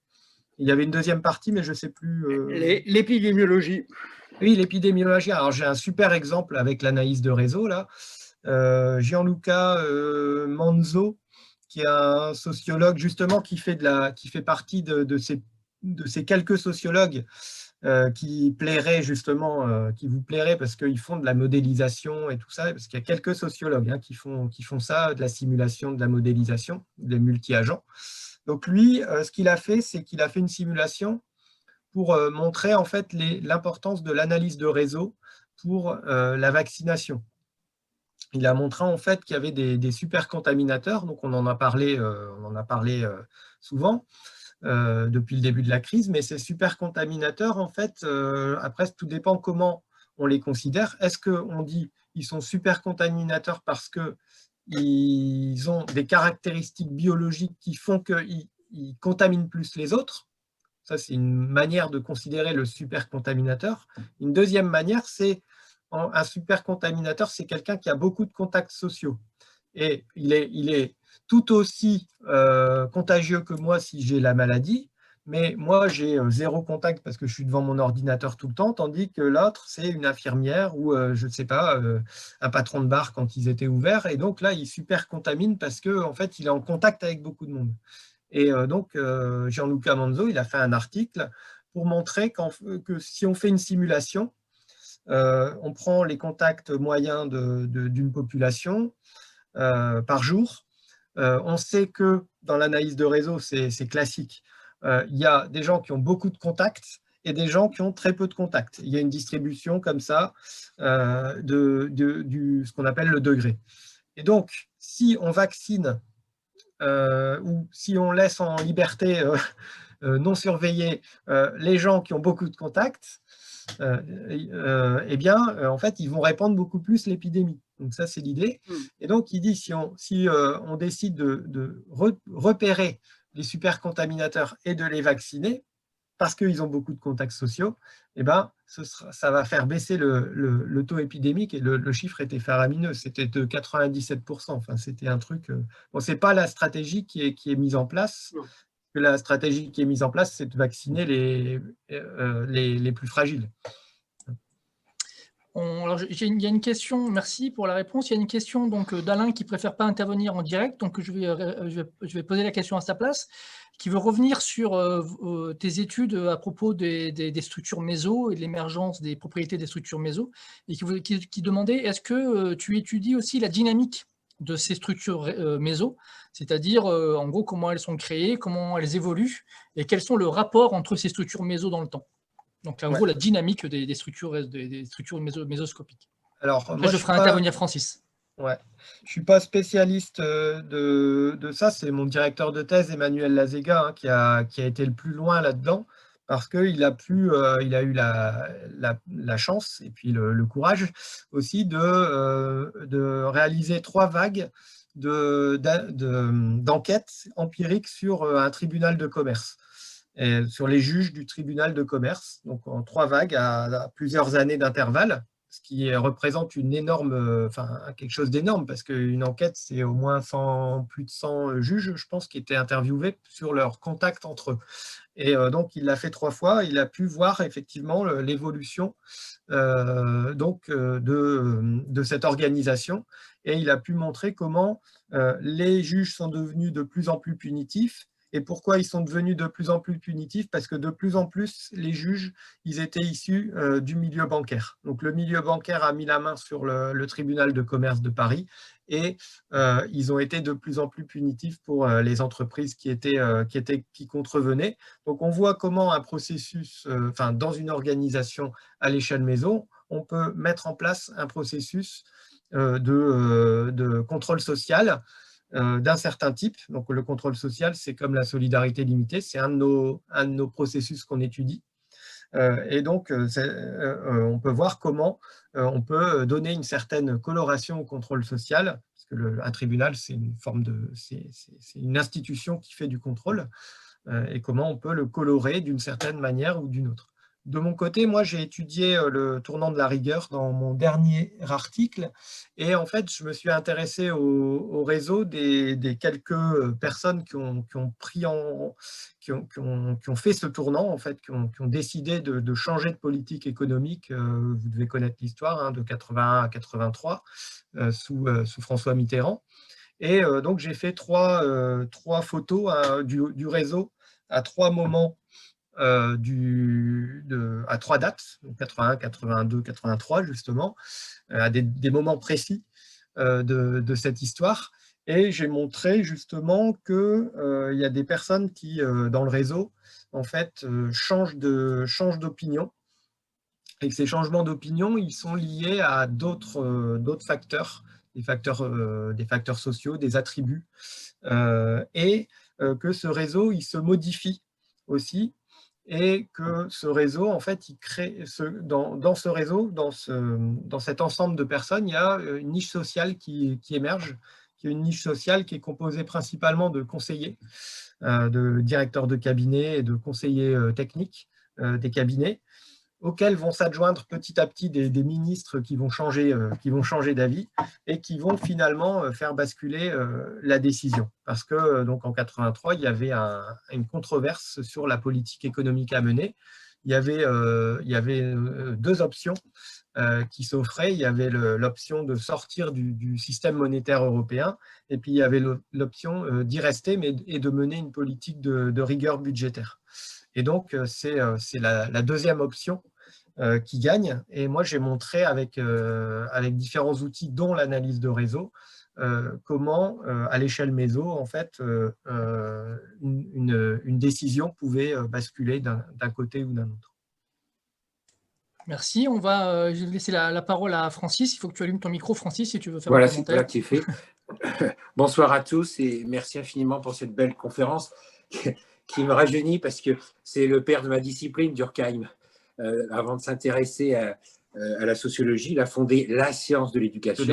Il y avait une deuxième partie, mais je ne sais plus… L'épidémiologie. Oui, l'épidémiologie. Alors, j'ai un super exemple avec l'analyse de réseau, là. Gianluca Manzo, qui est un sociologue, justement, qui fait partie de ces quelques sociologues qui plairaient, justement, qui vous plairaient parce qu'ils font de la modélisation et tout ça, parce qu'il y a quelques sociologues qui font ça, de la simulation, de la modélisation, des multi-agents. Donc lui, ce qu'il a fait, c'est qu'il a fait une simulation pour montrer en fait l'importance de l'analyse de réseau pour la vaccination. Il a montré en fait qu'il y avait des supercontaminateurs, donc on en a parlé souvent depuis le début de la crise, mais ces supercontaminateurs, en fait, après, tout dépend comment on les considère. Est-ce qu'on dit qu'ils sont supercontaminateurs parce qu'ils ont des caractéristiques biologiques qui font qu'ils contaminent plus les autres? Ça, c'est une manière de considérer le supercontaminateur. Une deuxième manière, c'est un supercontaminateur, c'est quelqu'un qui a beaucoup de contacts sociaux. Et il est tout aussi contagieux que moi si j'ai la maladie, mais moi, j'ai zéro contact parce que je suis devant mon ordinateur tout le temps, tandis que l'autre, c'est une infirmière ou, je ne sais pas, un patron de bar quand ils étaient ouverts. Et donc là, il super contamine parce qu'en fait, il est en contact avec beaucoup de monde. Et donc, Gianluca Manzo, il a fait un article pour montrer que si on fait une simulation, on prend les contacts moyens d'une population par jour. On sait que dans l'analyse de réseau, c'est classique. Il y a des gens qui ont beaucoup de contacts et des gens qui ont très peu de contacts. Il y a une distribution comme ça de ce qu'on appelle le degré. Et donc, si on vaccine ou si on laisse en liberté non surveillée les gens qui ont beaucoup de contacts, eh bien, en fait, ils vont répandre beaucoup plus l'épidémie. Donc ça, c'est l'idée. Et donc, il dit, si on décide de repérer les supercontaminateurs et de les vacciner, parce qu'ils ont beaucoup de contacts sociaux, eh ben, ça va faire baisser le taux épidémique. Et le chiffre était faramineux, c'était de 97%. Enfin, c'était un truc… Bon, ce n'est pas la stratégie qui est mise en place. La stratégie qui est mise en place, c'est de vacciner les plus fragiles. Alors, il y a une question, merci pour la réponse. Il y a une question d'Alain qui ne préfère pas intervenir en direct, donc je vais poser la question à sa place, qui veut revenir sur tes études à propos des structures méso et de l'émergence des propriétés des structures méso, et qui demandait est-ce que tu étudies aussi la dynamique de ces structures méso, c'est-à-dire en gros comment elles sont créées, comment elles évoluent, et quels sont le rapport entre ces structures méso dans le temps. Donc, en gros, la dynamique des structures mésoscopiques. Alors, après, moi, je ferai intervenir Francis. Ouais. Je ne suis pas spécialiste de ça. C'est mon directeur de thèse, Emmanuel Lazega, qui a été le plus loin là-dedans, parce qu'il a eu la chance et puis le courage aussi de réaliser 3 vagues d'enquêtes empiriques sur un tribunal de commerce. Et sur les juges du tribunal de commerce, donc en 3 vagues à plusieurs années d'intervalle, ce qui représente quelque chose d'énorme, parce qu'une enquête, c'est au moins plus de 100 juges, je pense, qui étaient interviewés sur leur contact entre eux. Et donc, il l'a fait 3 fois, il a pu voir effectivement l'évolution de cette organisation, et il a pu montrer comment les juges sont devenus de plus en plus punitifs. Et pourquoi ils sont devenus de plus en plus punitifs? Parce que de plus en plus, les juges, ils étaient issus du milieu bancaire. Donc, le milieu bancaire a mis la main sur le tribunal de commerce de Paris, et ils ont été de plus en plus punitifs pour les entreprises qui contrevenaient. Donc, on voit comment un processus, dans une organisation à l'échelle méso, on peut mettre en place un processus de contrôle social d'un certain type. Donc, le contrôle social, c'est comme la solidarité limitée, c'est un de nos processus qu'on étudie. Et donc, on peut voir comment on peut donner une certaine coloration au contrôle social, parce que un tribunal, c'est une institution qui fait du contrôle, et comment on peut le colorer d'une certaine manière ou d'une autre. De mon côté, moi, j'ai étudié le tournant de la rigueur dans mon dernier article, et en fait, je me suis intéressé au réseau des quelques personnes qui ont fait ce tournant, en fait, qui ont décidé de changer de politique économique. Vous devez connaître l'histoire, de 81 à 83, sous François Mitterrand. Et donc, j'ai fait trois photos du réseau à 3 moments, à 3 dates, 81, 82, 83 justement, à des moments précis de cette histoire. Et j'ai montré justement qu'il y a des personnes qui, dans le réseau, en fait, changent d'opinion, et que ces changements d'opinion, ils sont liés à d'autres facteurs, des facteurs sociaux, des attributs, et que ce réseau, il se modifie aussi, et que ce réseau, en fait, il crée, dans ce réseau, dans cet ensemble de personnes, il y a une niche sociale qui émerge, qui est une niche sociale qui est composée principalement de conseillers, de directeurs de cabinet et de conseillers techniques des cabinets, auxquels vont s'adjoindre petit à petit des ministres qui vont changer d'avis, et qui vont finalement faire basculer la décision. Parce que donc en 83, il y avait une controverse sur la politique économique à mener. Il y avait 2 options qui s'offraient. Il y avait l'option de sortir du système monétaire européen, et puis il y avait l'option d'y rester, et de mener une politique de rigueur budgétaire. Et donc, c'est la deuxième option qui gagne. Et moi, j'ai montré avec différents outils, dont l'analyse de réseau, comment, à l'échelle méso, en fait, une décision pouvait basculer d'un côté ou d'un autre. Merci. Je vais laisser la parole à Francis. Il faut que tu allumes ton micro, Francis, si tu veux faire un commentaire. Voilà, c'est fait. Bonsoir à tous et merci infiniment pour cette belle conférence qui me rajeunit, parce que c'est le père de ma discipline, Durkheim. Avant de s'intéresser à la sociologie, il a fondé la science de l'éducation,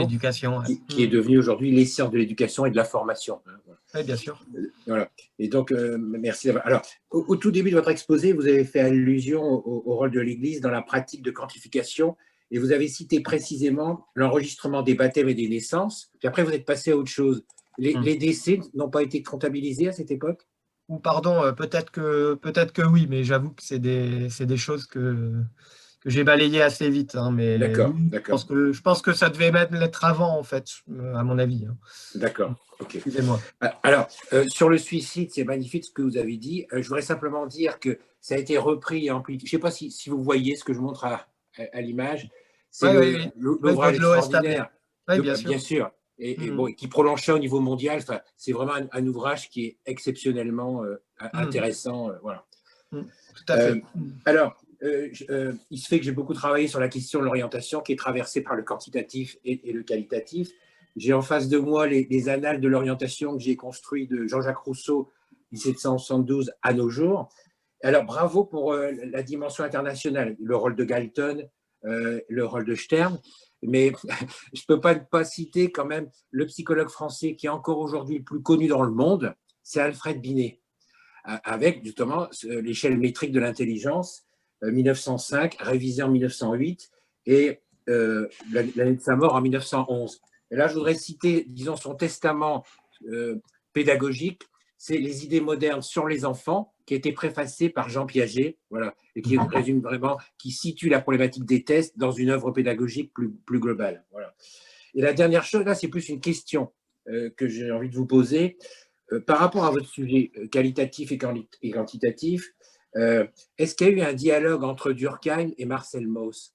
qui est devenue aujourd'hui les sciences de l'éducation et de la formation. Oui, bien sûr. Voilà. Et donc, merci. Alors, au tout début de votre exposé, vous avez fait allusion au rôle de l'Église dans la pratique de quantification, et vous avez cité précisément l'enregistrement des baptêmes et des naissances. Puis après, vous êtes passé à autre chose. Les décès n'ont pas été comptabilisés à cette époque? Ou pardon, peut-être que oui, mais j'avoue que c'est des choses que j'ai balayé assez vite. Hein, mais D'accord, oui, d'accord. je pense que ça devait même l'être avant, en fait, à mon avis. Hein. D'accord, ok. Excusez-moi. Alors, sur le suicide, c'est magnifique ce que vous avez dit. Je voudrais simplement dire que ça a été repris et amplifié. Je ne sais pas si vous voyez ce que je montre à l'image. C'est Oui, oui, oui. L'œuvre l'ouvrage de Lois Tablet. extraordinaire, Oui, bien sûr. bien sûr, et Mm. bon, qui prolonge ça au niveau mondial. Enfin, c'est vraiment un ouvrage qui est exceptionnellement intéressant. Voilà. Tout à fait. Alors, il se fait que j'ai beaucoup travaillé sur la question de l'orientation qui est traversée par le quantitatif et le qualitatif. J'ai en face de moi les annales de l'orientation que j'ai construites de Jean-Jacques Rousseau, 1772 à nos jours. Alors, bravo pour la dimension internationale, le rôle de Galton, le rôle de Stern, mais je ne peux pas citer quand même le psychologue français qui est encore aujourd'hui le plus connu dans le monde, c'est Alfred Binet, avec justement l'échelle métrique de l'intelligence, 1905, révisée en 1908, et l'année de sa mort en 1911. Et là, je voudrais citer, disons, son testament pédagogique, c'est Les idées modernes sur les enfants, qui a été préfacé par Jean Piaget, voilà, et qui résume vraiment, qui situe la problématique des tests dans une œuvre pédagogique plus globale. Voilà. Et la dernière chose, là, c'est plus une question que j'ai envie de vous poser. Par rapport à votre sujet qualitatif et quantitatif, est-ce qu'il y a eu un dialogue entre Durkheim et Marcel Mauss?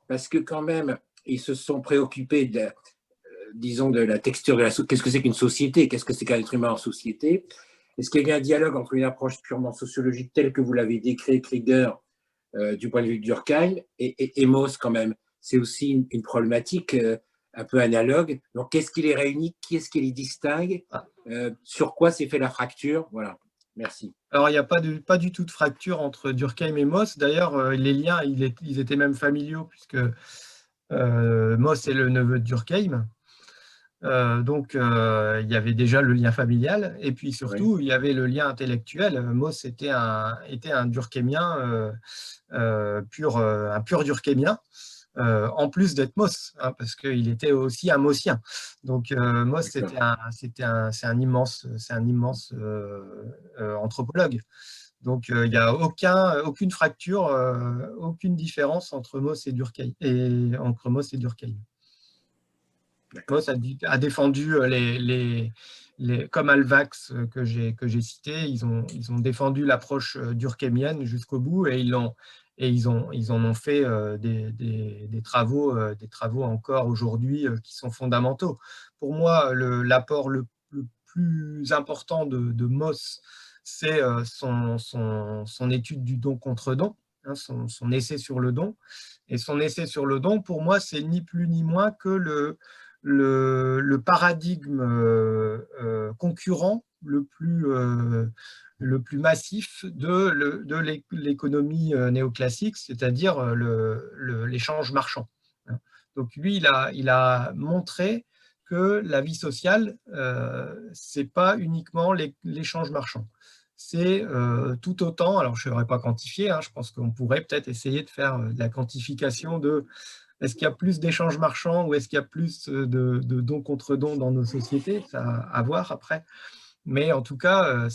Parce que quand même, ils se sont préoccupés disons, de la texture de la société. Qu'est-ce que c'est qu'une société? Qu'est-ce que c'est qu'un être humain en société? Est-ce qu'il y a eu un dialogue entre une approche purement sociologique telle que vous l'avez décrit, Krieger, du point de vue de Durkheim, et Mauss quand même? C'est aussi une problématique un peu analogue. Donc, qu'est-ce qui les réunit? Qui est-ce qui les distingue? Sur quoi s'est fait la fracture? Voilà, merci. Alors, il n'y a pas du tout de fracture entre Durkheim et Mauss. D'ailleurs, les liens, ils étaient même familiaux, puisque Mauss est le neveu de Durkheim. Donc, il y avait déjà le lien familial. Et puis, surtout, il y avait le lien intellectuel. Mauss était un durkheimien, un pur durkheimien. En plus d'être Mauss, hein, parce qu'il était aussi un Maussien. Donc Mauss, c'est un immense anthropologue. Donc il n'y a aucune fracture, aucune différence entre Mauss et Durkheim. Mauss a défendu comme Alvax que j'ai cité, ils ont défendu l'approche durkheimienne jusqu'au bout et ils en ont fait des travaux encore aujourd'hui qui sont fondamentaux. Pour moi, l'apport le plus important de Mauss, c'est son étude du don contre don, hein, son essai sur le don. Et son essai sur le don, pour moi, c'est ni plus ni moins que le paradigme concurrent le plus massif de l'économie néoclassique, c'est-à-dire l'échange marchand. Donc lui, il a montré que la vie sociale, ce n'est pas uniquement l'échange marchand. C'est tout autant, alors je ne saurais pas quantifier, hein, je pense qu'on pourrait peut-être essayer de faire de la quantification de est-ce qu'il y a plus d'échanges marchands ou est-ce qu'il y a plus de dons contre dons dans nos sociétés? Ça à voir après. Mais en tout cas,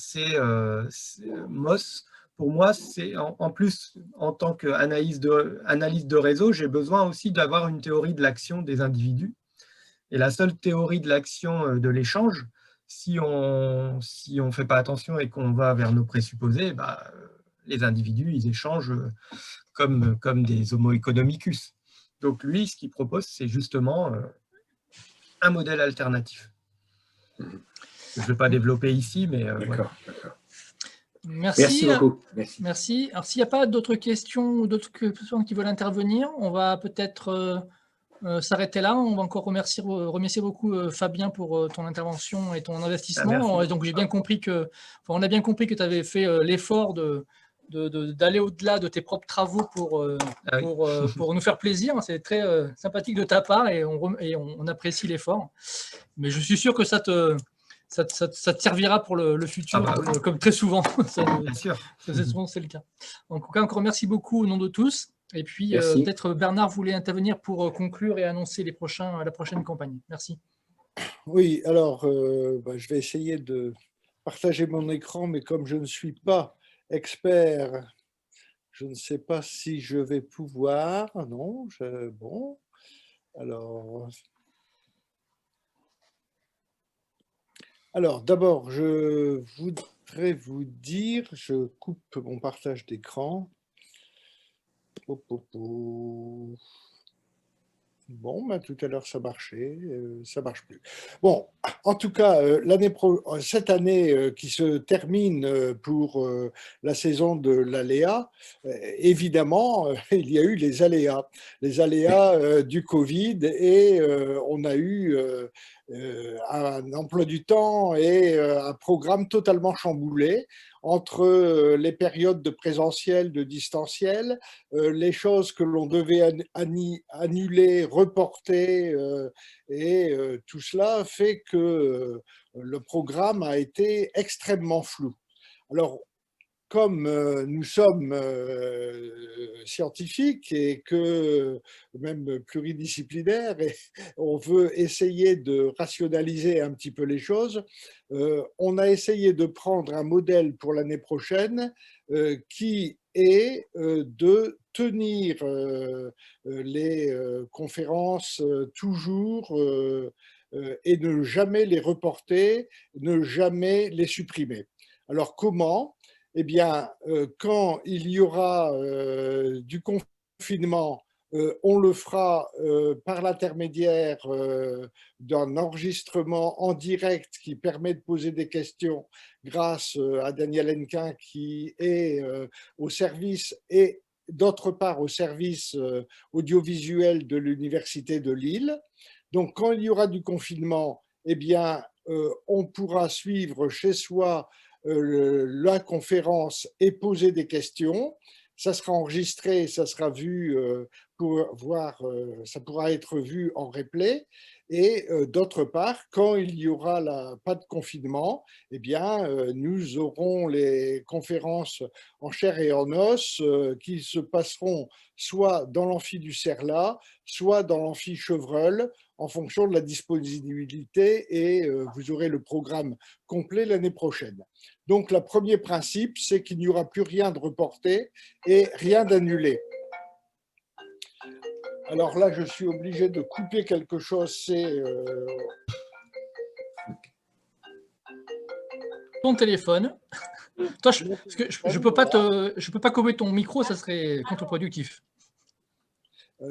Mauss, pour moi, c'est en plus, en tant qu'analyste de réseau, j'ai besoin aussi d'avoir une théorie de l'action des individus. Et la seule théorie de l'action de l'échange, si on ne fait pas attention et qu'on va vers nos présupposés, les individus, ils échangent comme des homo economicus. Donc lui, ce qu'il propose, c'est justement un modèle alternatif. Je ne vais pas développer ici, mais voilà. Merci beaucoup. Merci. Alors, s'il n'y a pas d'autres questions ou d'autres personnes qui veulent intervenir, on va peut-être s'arrêter là. On va encore remercier beaucoup Fabien pour ton intervention et ton investissement. Donc, j'ai bien compris on a bien compris que tu avais fait l'effort d'aller au-delà de tes propres travaux pour nous faire plaisir. C'est très sympathique de ta part et on apprécie l'effort. Mais je suis sûr que ça te servira pour le futur, comme très souvent. Bien sûr. C'est le cas. En tout cas, encore merci beaucoup au nom de tous. Et puis, peut-être Bernard voulait intervenir pour conclure et annoncer la prochaine campagne. Merci. Oui, alors, je vais essayer de partager mon écran, mais comme je ne suis pas expert, je ne sais pas si je vais pouvoir. Non, bon. Alors d'abord, je voudrais vous dire, je coupe mon partage d'écran. Bon, ben, tout à l'heure ça marchait, ça marche plus. Bon, en tout cas, cette année qui se termine pour la saison de l'aléa, évidemment, il y a eu les aléas du Covid, et on a eu un emploi du temps et un programme totalement chamboulé entre les périodes de présentiel, de distanciel, les choses que l'on devait annuler, reporter, et tout cela fait que le programme a été extrêmement flou. Alors, comme nous sommes scientifiques et que même pluridisciplinaires, et on veut essayer de rationaliser un petit peu les choses, on a essayé de prendre un modèle pour l'année prochaine qui est de tenir les conférences toujours et ne jamais les reporter, ne jamais les supprimer. Alors comment ? Eh bien, quand il y aura du confinement, on le fera par l'intermédiaire d'un enregistrement en direct qui permet de poser des questions grâce à Daniel Hennequin qui est au service, et d'autre part au service audiovisuel de l'Université de Lille. Donc, quand il y aura du confinement, eh bien, on pourra suivre chez soi la conférence et poser des questions. Ça sera enregistré, ça sera vu ça pourra être vu en replay. Et d'autre part, quand il n'y aura pas de confinement, eh bien, nous aurons les conférences en chair et en os qui se passeront soit dans l'amphi du Cerlat, soit dans l'amphi Chevreul, en fonction de la disponibilité, et vous aurez le programme complet l'année prochaine. Donc, le premier principe, c'est qu'il n'y aura plus rien de reporté et rien d'annulé. Alors là, je suis obligé de couper quelque chose, c'est… Ton téléphone. Toi, je ne peux pas couper ton micro, ça serait contre-productif.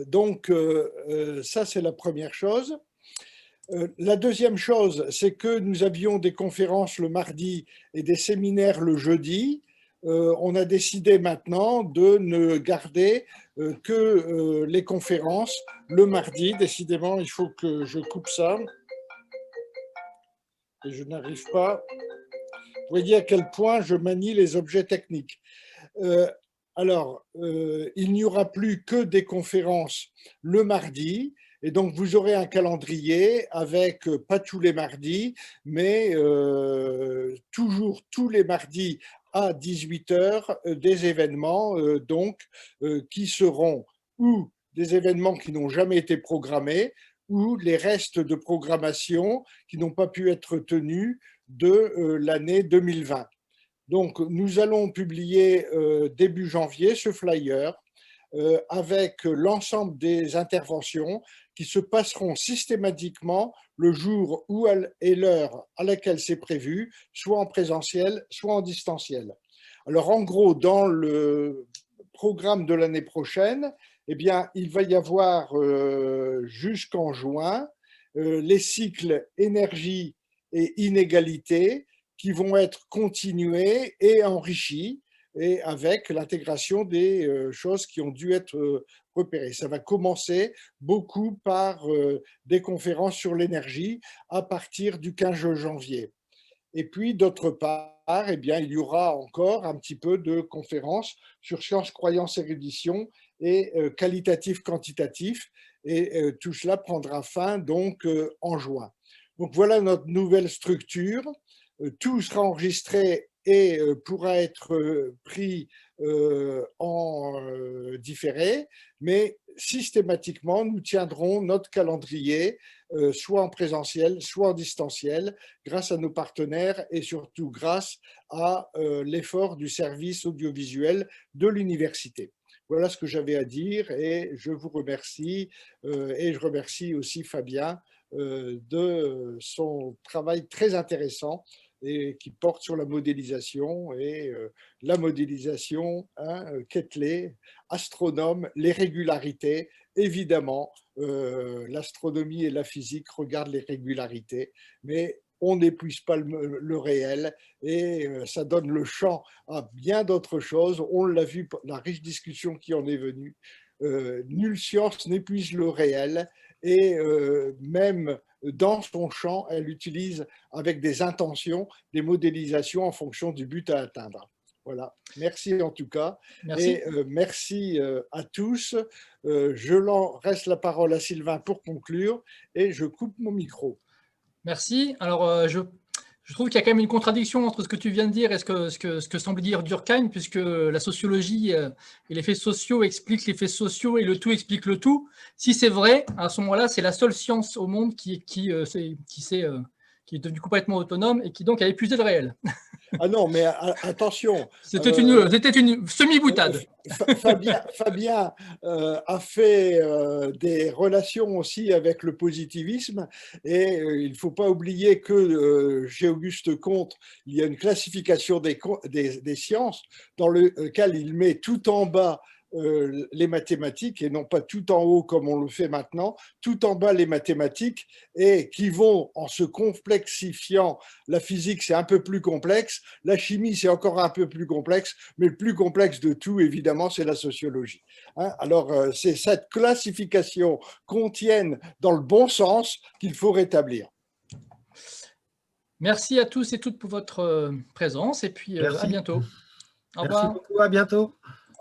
Donc, ça, c'est la première chose. La deuxième chose, c'est que nous avions des conférences le mardi et des séminaires le jeudi. On a décidé maintenant de ne garder que les conférences le mardi. Décidément, il faut que je coupe ça. Et je n'arrive pas. Vous voyez à quel point je manie les objets techniques. Alors, il n'y aura plus que des conférences le mardi. Et donc, vous aurez un calendrier avec, pas tous les mardis, mais toujours tous les mardis à 18h, des événements qui seront ou des événements qui n'ont jamais été programmés, ou les restes de programmation qui n'ont pas pu être tenus de l'année 2020. Donc, nous allons publier début janvier ce flyer avec l'ensemble des interventions qui se passeront systématiquement le jour et l'heure à laquelle c'est prévu, soit en présentiel, soit en distanciel. Alors, en gros, dans le programme de l'année prochaine, eh bien, il va y avoir jusqu'en juin les cycles énergie et inégalité qui vont être continués et enrichis, et avec l'intégration des choses qui ont dû être repérées. Ça va commencer beaucoup par des conférences sur l'énergie à partir du 15 janvier. Et puis, d'autre part, eh bien, il y aura encore un petit peu de conférences sur sciences, croyances, érudition et qualitatif, quantitatif. Et tout cela prendra fin donc en juin. Donc, voilà notre nouvelle structure. Tout sera enregistré et pourra être pris en différé, mais systématiquement, nous tiendrons notre calendrier, soit en présentiel, soit en distanciel, grâce à nos partenaires et surtout grâce à l'effort du service audiovisuel de l'université. Voilà ce que j'avais à dire et je vous remercie et je remercie aussi Fabien de son travail très intéressant et qui porte sur la modélisation et la modélisation, Quetelet, astronome, les régularités, évidemment, l'astronomie et la physique regardent les régularités, mais on n'épuise pas le réel et ça donne le champ à bien d'autres choses. On l'a vu, la riche discussion qui en est venue. Nulle science n'épuise le réel et même dans son champ, elle utilise avec des intentions, des modélisations en fonction du but à atteindre. Voilà, merci en tout cas. Merci. Et merci à tous. Je reste la parole à Sylvain pour conclure et je coupe mon micro. Merci. Alors, je trouve qu'il y a quand même une contradiction entre ce que tu viens de dire et ce que semble dire Durkheim, puisque la sociologie et les faits sociaux expliquent les faits sociaux et le tout explique le tout. Si c'est vrai, à ce moment-là, c'est la seule science au monde qui est devenue complètement autonome et qui donc a épuisé le réel. Ah non, mais attention. C'était une semi-boutade. Fabien a fait des relations aussi avec le positivisme et il ne faut pas oublier que chez Auguste Comte, il y a une classification des sciences dans lequel il met tout en bas les mathématiques et non pas tout en haut comme on le fait maintenant, tout en bas les mathématiques et qui vont en se complexifiant. La physique c'est un peu plus complexe, la chimie c'est encore un peu plus complexe, mais le plus complexe de tout évidemment c'est la sociologie. Alors c'est cette classification qu'on tienne dans le bon sens qu'il faut rétablir. Merci à tous et toutes pour votre présence et puis à bientôt. Au revoir. Merci beaucoup, à bientôt.